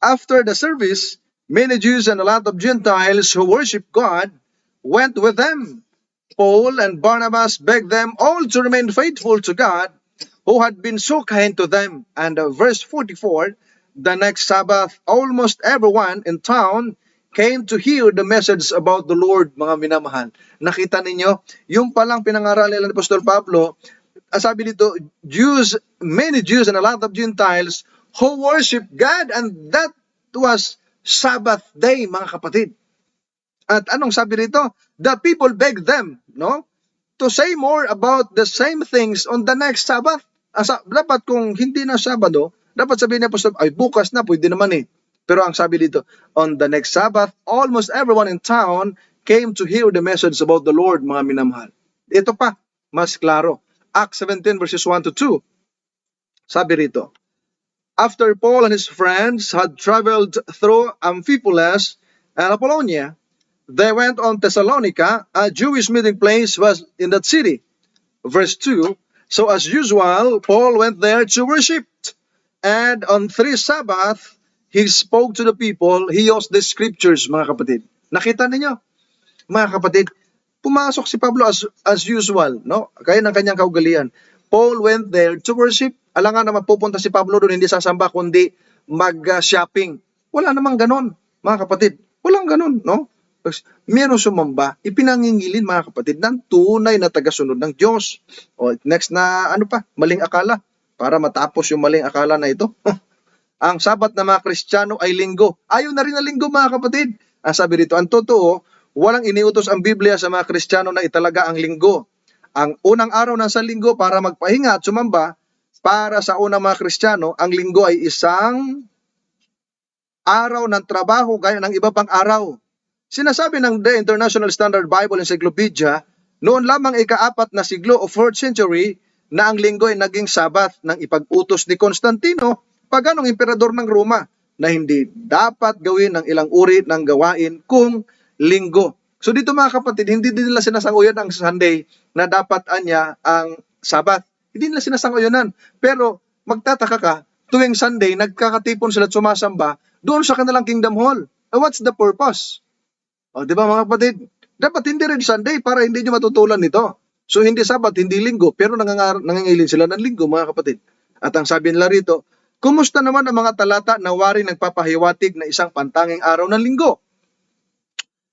S1: After the service, many Jews and a lot of Gentiles who worship God went with them. Paul and Barnabas begged them all to remain faithful to God, who had been so kind to them. And verse 44, the next Sabbath, almost everyone in town came to hear the message about the Lord, mga minamahal. Nakita ninyo, yung palang pinangaral nila ni Apostol Pablo, sabi dito, many Jews and a lot of Gentiles who worship God, and that was Sabbath day, mga kapatid. At anong sabi dito? The people begged them, to say more about the same things on the next Sabbath. Dapat kung hindi na Sabado, dapat sabihin niya, Apostol, ay bukas na, pwede naman eh. Pero ang sabi dito, on the next Sabbath, almost everyone in town came to hear the message about the Lord, mga minamahal. Ito pa, mas klaro. Acts 17 verses 1 to 2. Sabi rito, after Paul and his friends had traveled through Amphipolis and Apollonia, they went on Thessalonica. A Jewish meeting place was in that city. Verse 2, so as usual, Paul went there to worship. And on 3 Sabbath, he spoke to the people. He used the scriptures, mga kapatid. Nakita ninyo, mga kapatid, pumasok si Pablo as usual, kaya ng kanyang kaugalian. Paul went there to worship. Alangan naman pupunta si Pablo doon, hindi sasamba, kundi mag-shopping. Wala namang ganon, mga kapatid. Walang ganon, Meron sumamba, ipinangingilin, mga kapatid, ng tunay na tagasunod ng Diyos. Next na, maling akala. Para matapos yung maling akala na ito. Ang Sabat na mga Kristiyano ay linggo. Ayaw na rin na linggo, mga kapatid. Ang sabi dito, ang totoo, walang iniutos ang Biblia sa mga Kristiyano na italaga ang linggo. Ang unang araw ng sa linggo para magpahinga at sumamba, para sa unang mga Kristiyano, ang linggo ay isang araw ng trabaho gaya ng iba pang araw. Sinasabi ng The International Standard Bible Encyclopedia, noon lamang ika-4 na siglo o 4th century na ang linggo ay naging Sabat ng ipag-utos ni Constantino, paganong emperador ng Roma, na hindi dapat gawin ng ilang uri ng gawain kung linggo. So dito mga kapatid, hindi din nila sinasanguyan ang Sunday na dapat anya ang Sabat. Hindi nila sinasanguyanan. Pero magtataka ka, tuwing Sunday, nagkakatipon sila at sumasamba doon sa kanilang Kingdom Hall. What's the purpose? O, di ba mga kapatid? Dapat hindi rin Sunday para hindi nyo matutulan nito. So, hindi Sabat, hindi Linggo, pero nangangilin sila ng Linggo, mga kapatid. At ang sabi nila rito, kumusta naman ang mga talata na wari nagpapahiwatig na isang pantanging araw ng Linggo?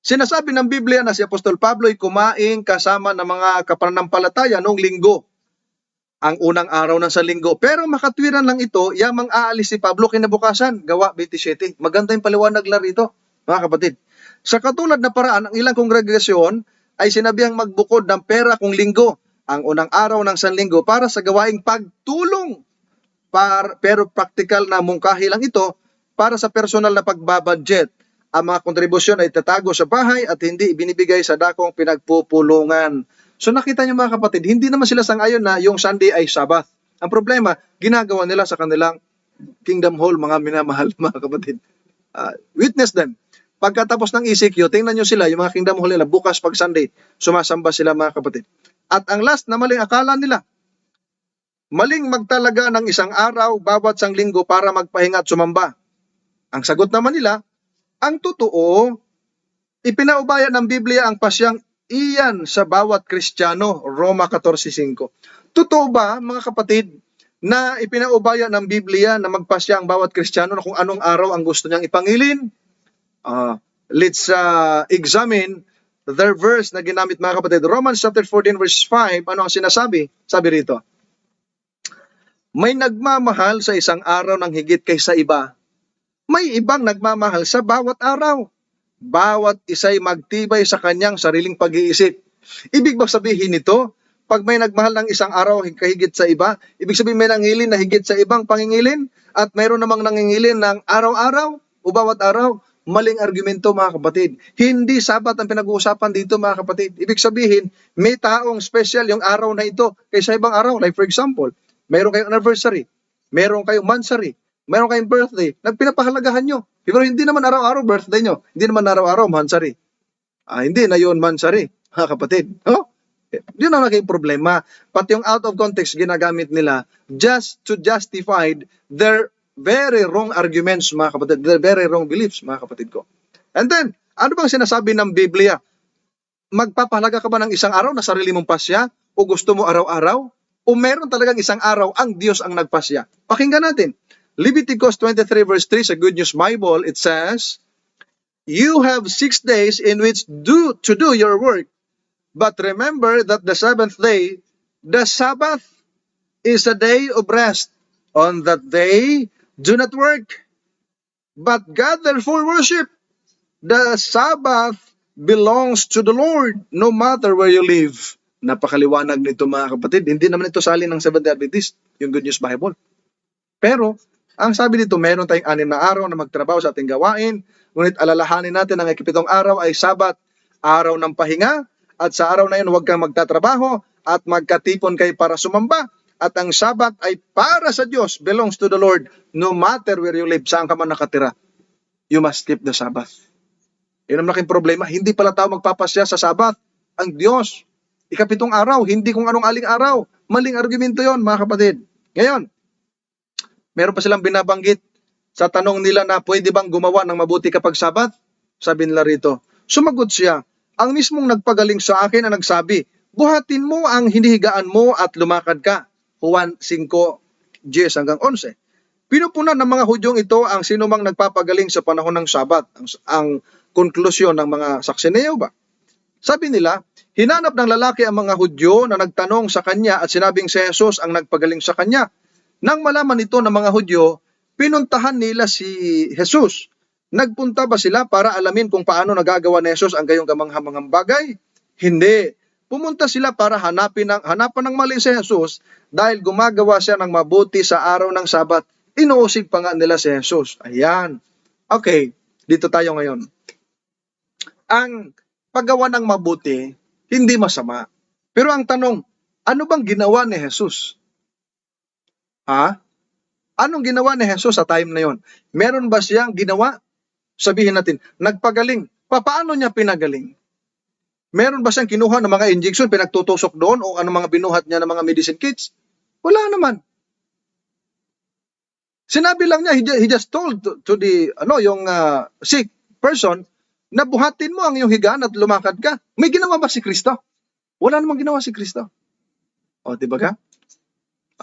S1: Sinasabi ng Biblia na si Apostol Pablo ay kumain kasama ng mga kapananampalataya noong Linggo, ang unang araw ng sa Linggo. Pero makatwiran lang ito, yamang aalis si Pablo kinabukasan, Gawa 27. Maganda yung paliwanag lang rito, mga kapatid. Sa katulad na paraan, ang ilang kongregasyon ay sinabihang magbukod ng pera kung Linggo, ang unang araw ng Sanlinggo, para sa gawaing pagtulong. Pero practical na mungkahi lang ito para sa personal na pagbabudget. Ang mga kontribusyon ay tatago sa bahay at hindi ibinibigay sa dakong pinagpupulungan. So nakita niyo mga kapatid, hindi naman sila sangayon na yung Sunday ay Sabbath. Ang problema, ginagawa nila sa kanilang Kingdom Hall, mga minamahal mga kapatid. Witness them. Pagkatapos ng ECQ, tingnan nyo sila, yung mga Kingdom Hall nila, bukas pag Sunday, sumasamba sila mga kapatid. At ang last na maling akala nila, maling magtalaga ng isang araw bawat sang linggo para magpahinga at sumamba. Ang sagot naman nila, ang totoo, ipinaubaya ng Biblia ang pasyang iyan sa bawat Kristiyano, Roma 14:5. Totoo ba, mga kapatid, na ipinaubaya ng Biblia na magpasya ang bawat Kristiyano na kung anong araw ang gusto niyang ipangilin? Let's examine their verse na ginamit mga kapatid. Romans chapter 14 verse 5, ano ang sinasabi? Sabi rito, may nagmamahal sa isang araw ng higit kaysa iba. May ibang nagmamahal sa bawat araw. Bawat isa'y magtibay sa kanyang sariling pag-iisip. Ibig ba sabihin nito, pag may nagmahal ng isang araw kahigit sa iba, ibig sabihin may nangilin na higit sa ibang pangingilin at mayroon namang nangingilin ng araw-araw o bawat araw? Maling argumento mga kapatid. Hindi Sabat ang pinag-uusapan dito mga kapatid. Ibig sabihin, may taong special yung araw na ito kaysa ibang araw. Like for example, mayroon kayong anniversary, mayroon kayong monthsary, mayroon kayong birthday, nagpinapahalagahan nyo. Pero hindi naman araw-araw birthday nyo, hindi naman araw-araw monthsary. Hindi na yun monthsary, mga kapatid. Yun ang naging problema. Pati yung out of context ginagamit nila just to justify their very wrong arguments, mga kapatid, their very wrong beliefs, mga kapatid ko. And then, ano bang sinasabi ng Biblia? Magpapahalaga ka ba ng isang araw na sarili mong pasya? O gusto mo araw-araw? O meron talagang isang araw ang Diyos ang nagpasya? Pakinggan natin. Leviticus 23 verse 3 sa Good News Bible, it says, you have 6 days in which to do your work. But remember that the seventh day, the Sabbath, is a day of rest. On that day, do not work, but gather for worship. The Sabbath belongs to the Lord, no matter where you live. Napakaliwanag nito mga kapatid. Hindi naman ito salin ng Seventh-day Adventist, yung Good News Bible. Pero, ang sabi dito, meron tayong 6 na araw na magtrabaho sa ating gawain, ngunit alalahanin natin ang ikapitong araw ay Sabat, araw ng pahinga, at sa araw na yun huwag kang magtatrabaho at magkatipon kayo para sumamba. At ang Sabat ay para sa Diyos, belongs to the Lord, no matter where you live, saan ka man nakatira. You must keep the Sabbath. Yun ang laking problema, hindi pala tao magpapasya sa Sabat. Ang Diyos, ikapitong araw, hindi kung anong aling araw. Maling argumento yon mga kapatid. Ngayon, meron pa silang binabanggit sa tanong nila na pwede bang gumawa ng mabuti kapag Sabat? Sabi nila rito, sumagot siya, ang mismong nagpagaling sa akin na nagsabi, buhatin mo ang hinihigaan mo at lumakad ka. Juan 5:10-11. Pinupunan ng mga Hudyong ito ang sinumang nagpapagaling sa panahon ng Sabat. Ang konklusyon ng mga saksi ni Yehova. Sabi nila, hinanap ng lalaki ang mga Hudyo na nagtanong sa kanya at sinabing si Jesus ang nagpagaling sa kanya. Nang malaman ito ng mga Hudyo, pinuntahan nila si Jesus. Nagpunta ba sila para alamin kung paano nagagawa ni Jesus ang gayong kamanghamanghang bagay? Hindi. Pumunta sila para hanapan ng mali si Jesus dahil gumagawa siya ng mabuti sa araw ng Sabat. Inuusig pa nga nila si Jesus. Ayan. Okay, dito tayo ngayon. Ang paggawa ng mabuti, hindi masama. Pero ang tanong, ano bang ginawa ni Jesus? Anong ginawa ni Jesus sa time na yon? Meron ba siyang ginawa? Sabihin natin, nagpagaling. Paano niya pinagaling? Meron ba siyang kinuha ng mga injection, pinagtutusok doon o ano mga binuhat niya ng mga medicine kits? Wala naman. Sinabi lang niya, he just told to the, yung sick person, na buhatin mo ang iyong higaan at lumakad ka. May ginawa ba si Kristo? Wala namang ginawa si Kristo. O, di ba ka?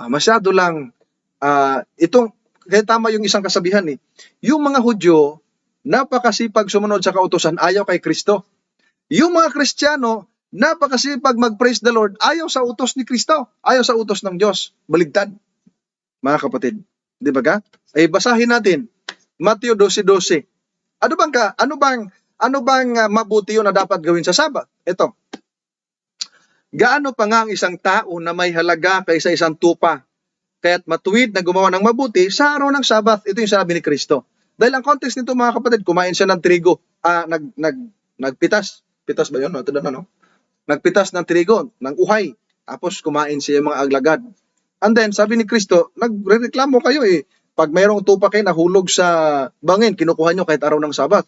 S1: Masyado lang, kaya tama yung isang kasabihan eh. Yung mga Hudyo, napakasipag sumunod sa kautusan, ayaw kay Kristo. Yung mga Kristiyano, napakasipag mag-praise the Lord, ayaw sa utos ni Kristo, ayaw sa utos ng Diyos. Baligtad, mga kapatid. Di ba ka? Ay basahin natin, Matthew 12:12. Ano bang mabuti yun na dapat gawin sa Sabat? Ito. Gaano pa nga ang isang tao na may halaga kaysa isang tupa, kaya't matuwid na gumawa ng mabuti sa araw ng Sabat. Ito yung sabi ni Kristo. Dahil ang context nito, mga kapatid, kumain siya ng trigo. Nagpitas. Pitas ba yun? Nagpitas ng trigo, ng uhay. Tapos kumain siya mga aglagad. And then, sabi ni Kristo, nagreklamo kayo eh. Pag mayroong tupa kayo nahulog sa bangin, kinukuha nyo kahit araw ng Sabat.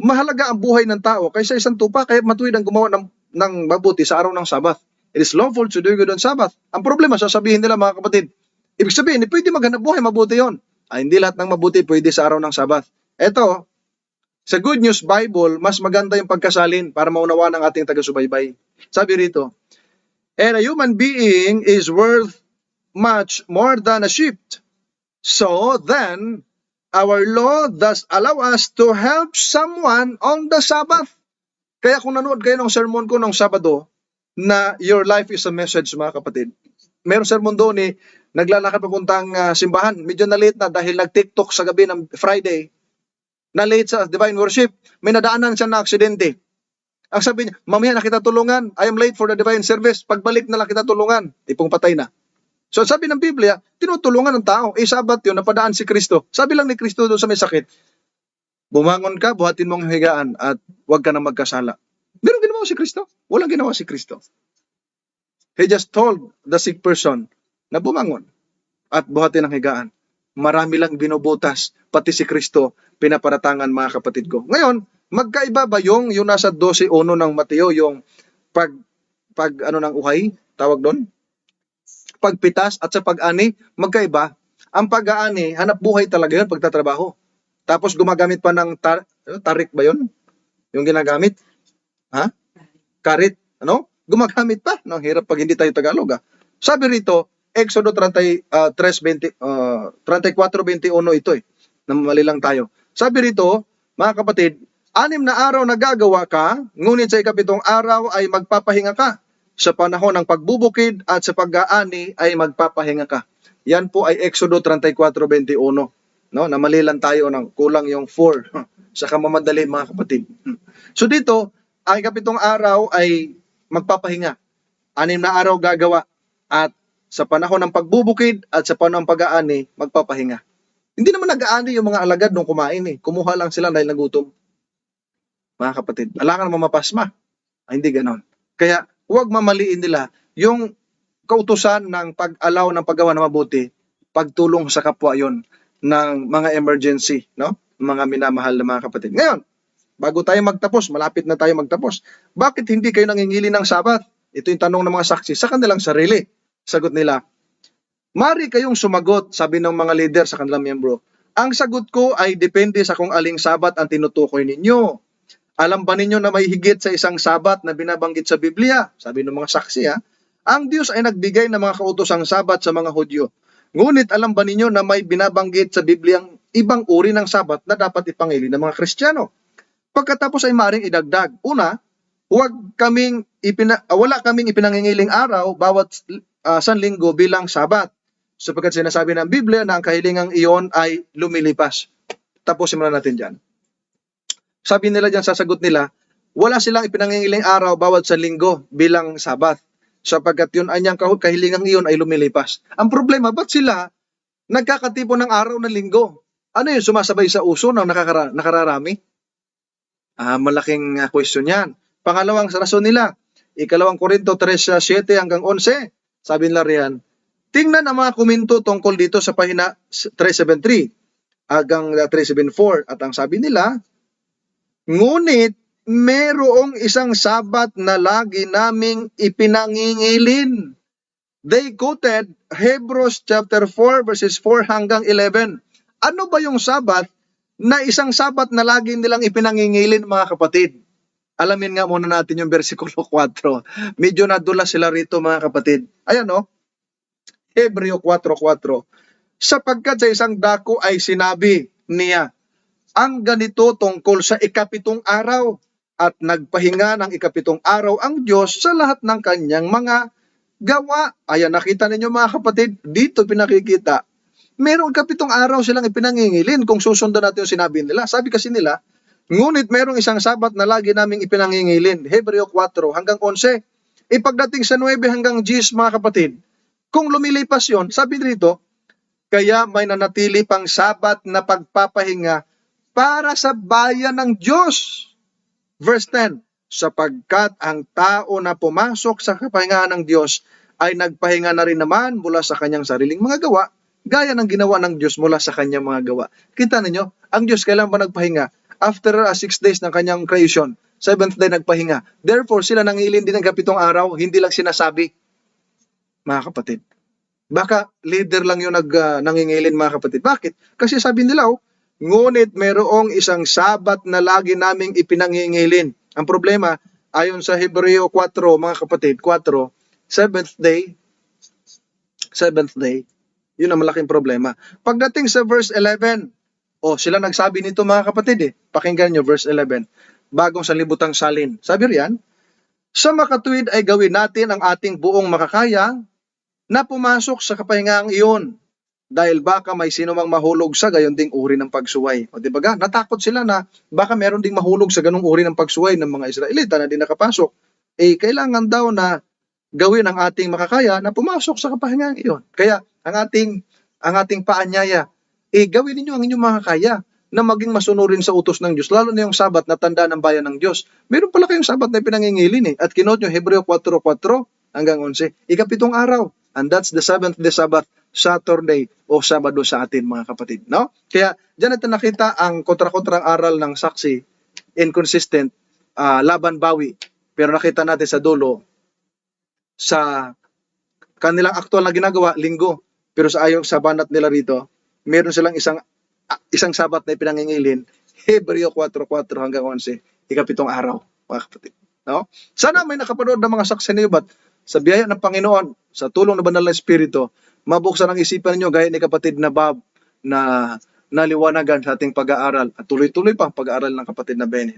S1: Mahalaga ang buhay ng tao kaysa isang tupa, kaya matuwid ang gumawa ng mabuti sa araw ng Sabat. It is lawful to do good on Sabbath. Ang problema, sasabihin nila mga kapatid, ibig sabihin, pwede maghanap buhay, mabuti yon. Hindi lahat ng mabuti pwede sa araw ng Sabat. Ito, sa Good News Bible, mas maganda yung pagkasalin para maunawaan ng ating taga-subaybay. Sabi rito, and a human being is worth much more than a sheep. So then, our law does allow us to help someone on the Sabbath. Kaya kung nanood kayo ng sermon ko ng Sabado, na your life is a message, mga kapatid. Meron sermon doon eh, naglalakad papuntang simbahan. Medyo na-late na dahil nag-TikTok sa gabi ng Friday. Na-late sa divine worship. May nadaanan siya na aksidente. Ang sabi niya, mamaya na kita tulungan. I am late for the divine service. Pagbalik na lang kita tulungan. Tipong patay na. So sabi ng Biblia, tinutulungan ng tao. Sabat yun, napadaan si Kristo. Sabi lang ni Kristo doon sa may sakit, bumangon ka, buhatin mong higaan at huwag ka na magkasala. Meron ginawa si Kristo? Walang ginawa si Kristo. He just told the sick person na bumangon at buhatin ang higaan. Marami lang binubutas, pati si Kristo pinaparatangan, mga kapatid ko. Ngayon, magkaiba ba yung nasa 12:1 ng Mateo, yung ng uhay, tawag doon? Pagpitas at sa pag-ani, magkaiba. Ang pag-aani, hanap buhay talaga yun, pagtatrabaho. Tapos gumagamit pa ng tarik ba yun? Yung ginagamit? Karit. Gumagamit pa. Ang hirap pag hindi tayo Tagalog. Sabi rito, Exodo 34:21 ito eh. Namali lang tayo. Sabi rito, mga kapatid, 6 na araw na gagawa ka, ngunit sa 7th araw ay magpapahinga ka. Sa panahon ng pagbubukid at sa pag-aani ay magpapahinga ka. Yan po ay Exodo 34:21. Namali lang tayo ng kulang yung 4. Sa kamamadali, mga kapatid. So dito, ang 7th araw ay magpapahinga. 6 na araw gagawa. At sa panahon ng pagbubukid at sa panahon ng pag-aani, magpapahinga. Hindi naman nag-aani yung mga alagad nung kumain eh. Kumuha lang sila dahil nagutom. Mga kapatid, alangan mo mapasma. Hindi ganon. Kaya, huwag mamaliin nila yung kautusan ng pag-alaw ng paggawa ng mabuti, pagtulong sa kapwa yon ng mga emergency, mga minamahal na mga kapatid. Ngayon, bago tayo magtapos, malapit na tayo magtapos, bakit hindi kayo nangingili ng Sabat? Ito yung tanong ng mga saksi sa kanilang sarili. Sagot nila, mari kayong sumagot, sabi ng mga leader sa kanilang miyembro. Ang sagot ko ay depende sa kung aling Sabat ang tinutukoy ninyo. Alam ba ninyo na may higit sa isang Sabat na binabanggit sa Biblia? Sabi ng mga saksi, ang Diyos ay nagbigay ng mga kautosang Sabat sa mga Hudyo. Ngunit alam ba ninyo na may binabanggit sa Biblia ang ibang uri ng Sabat na dapat ipangili ng mga Kristiyano? Pagkatapos ay maring idagdag. Una, wala kaming ipinangingiling araw bawat sanlinggo bilang Sabat. Sapagkat sinasabi ng Biblia na ang kahilingang iyon ay lumilipas. Tapusin muna natin dyan. Sabi nila dyan, sasagot nila, wala silang ipinangingiling araw bawat sanlinggo bilang Sabat. Sapagkat yun anyang kahilingang iyon ay lumilipas. Ang problema, ba't sila nagkakatipo ng araw ng linggo? Ano yun, sumasabay sa uso ng nakararami? Malaking question yan. Pangalawang rason nila, 2 Korinto 3:7 hanggang 11. Sabi nila riyan, tingnan ang mga komento tungkol dito sa pahina 373 hanggang 374. At ang sabi nila, ngunit merong isang Sabat na lagi naming ipinangingilin. they quoted Hebrews chapter 4 verses 4 hanggang 11. Ano ba yung Sabat na isang Sabat na lagi nilang ipinangingilin, mga kapatid? Alamin nga muna natin yung versikulo 4. Medyo nadula sila rito, mga kapatid. Ayan o, Hebreo 4:4. Sapagkat sa isang dako ay sinabi niya, ang ganito tungkol sa ikapitong araw, at nagpahinga ng ikapitong araw ang Diyos sa lahat ng kanyang mga gawa. Ayan, nakita ninyo, mga kapatid, dito pinakikita. Merong ikapitong araw silang ipinangingilin kung susundan natin yung sinabi nila. Sabi kasi nila, ngunit merong isang Sabat na lagi naming ipinangingilin. Hebreo 4 hanggang 11. Ipagdating sa 9 hanggang 10, mga kapatid, kung lumilipas yon, sabi dito, kaya may nanatili pang Sabat na pagpapahinga para sa bayan ng Diyos. Verse 10, sapagkat ang tao na pumasok sa kapahingahan ng Diyos ay nagpahinga na rin naman mula sa kanyang sariling mga gawa, gaya ng ginawa ng Diyos mula sa kanyang mga gawa. Kita ninyo, ang Diyos kailan ba nagpahinga? After 6 days ng kanyang creation, 7th day nagpahinga. Therefore, sila nangilin din ng 7 araw, hindi lang sinasabi, mga kapatid. Baka leader lang yung nangingilin, mga kapatid. Bakit? Kasi sabi nila, ngunit mayroong isang Sabat na lagi naming ipinangingilin. Ang problema, ayon sa Hebreo 4, mga kapatid, 4, 7th day, yun ang malaking problema. Pagdating sa verse 11, sila nagsabi nito, mga kapatid, pakinggan nyo, verse 11, bagong sanlibutang salin. Sabi riyan, sa makatuwid ay gawin natin ang ating buong makakaya na pumasok sa kapahingaang iyon, dahil baka may sino mang mahulog sa gayon ding uri ng pagsuway. O diba, natakot sila na baka meron ding mahulog sa ganung uri ng pagsuway ng mga Israelita na di nakapasok. Kailangan daw na gawin ang ating makakaya na pumasok sa kapahingaang iyon. Kaya ang ating paanyaya, gawin ninyo ang inyong makakaya na maging masunurin sa utos ng Diyos, lalo na yung Sabat na tanda ng bayan ng Diyos. Meron pala kayong Sabat na pinangingilin At kinote nyo Hebreo 4:4 hanggang 11, ikapitong araw. And that's the 7th day Sabbath, Saturday o Sabado sa atin, mga kapatid. No? Kaya dyan natin nakita ang kontra-kontrang aral ng saksi, inconsistent, laban bawi. Pero nakita natin sa dulo, sa kanilang aktual na ginagawa, linggo. Pero sa ayong sa banat nila rito, meron silang isang Sabat na pinangingilin, Hebreo 4:4 hanggang 11, ikapitong araw, mga kapatid. No? Sana may nakapanood ng mga saksi na iba't sa biyaya ng Panginoon, sa tulong ng Banal na Espiritu, mabuksan ang isipan niyo gaya ni kapatid na Bob na naliwanagan sa ating pag-aaral at tuloy-tuloy pa ang pag-aaral ng kapatid na Benny.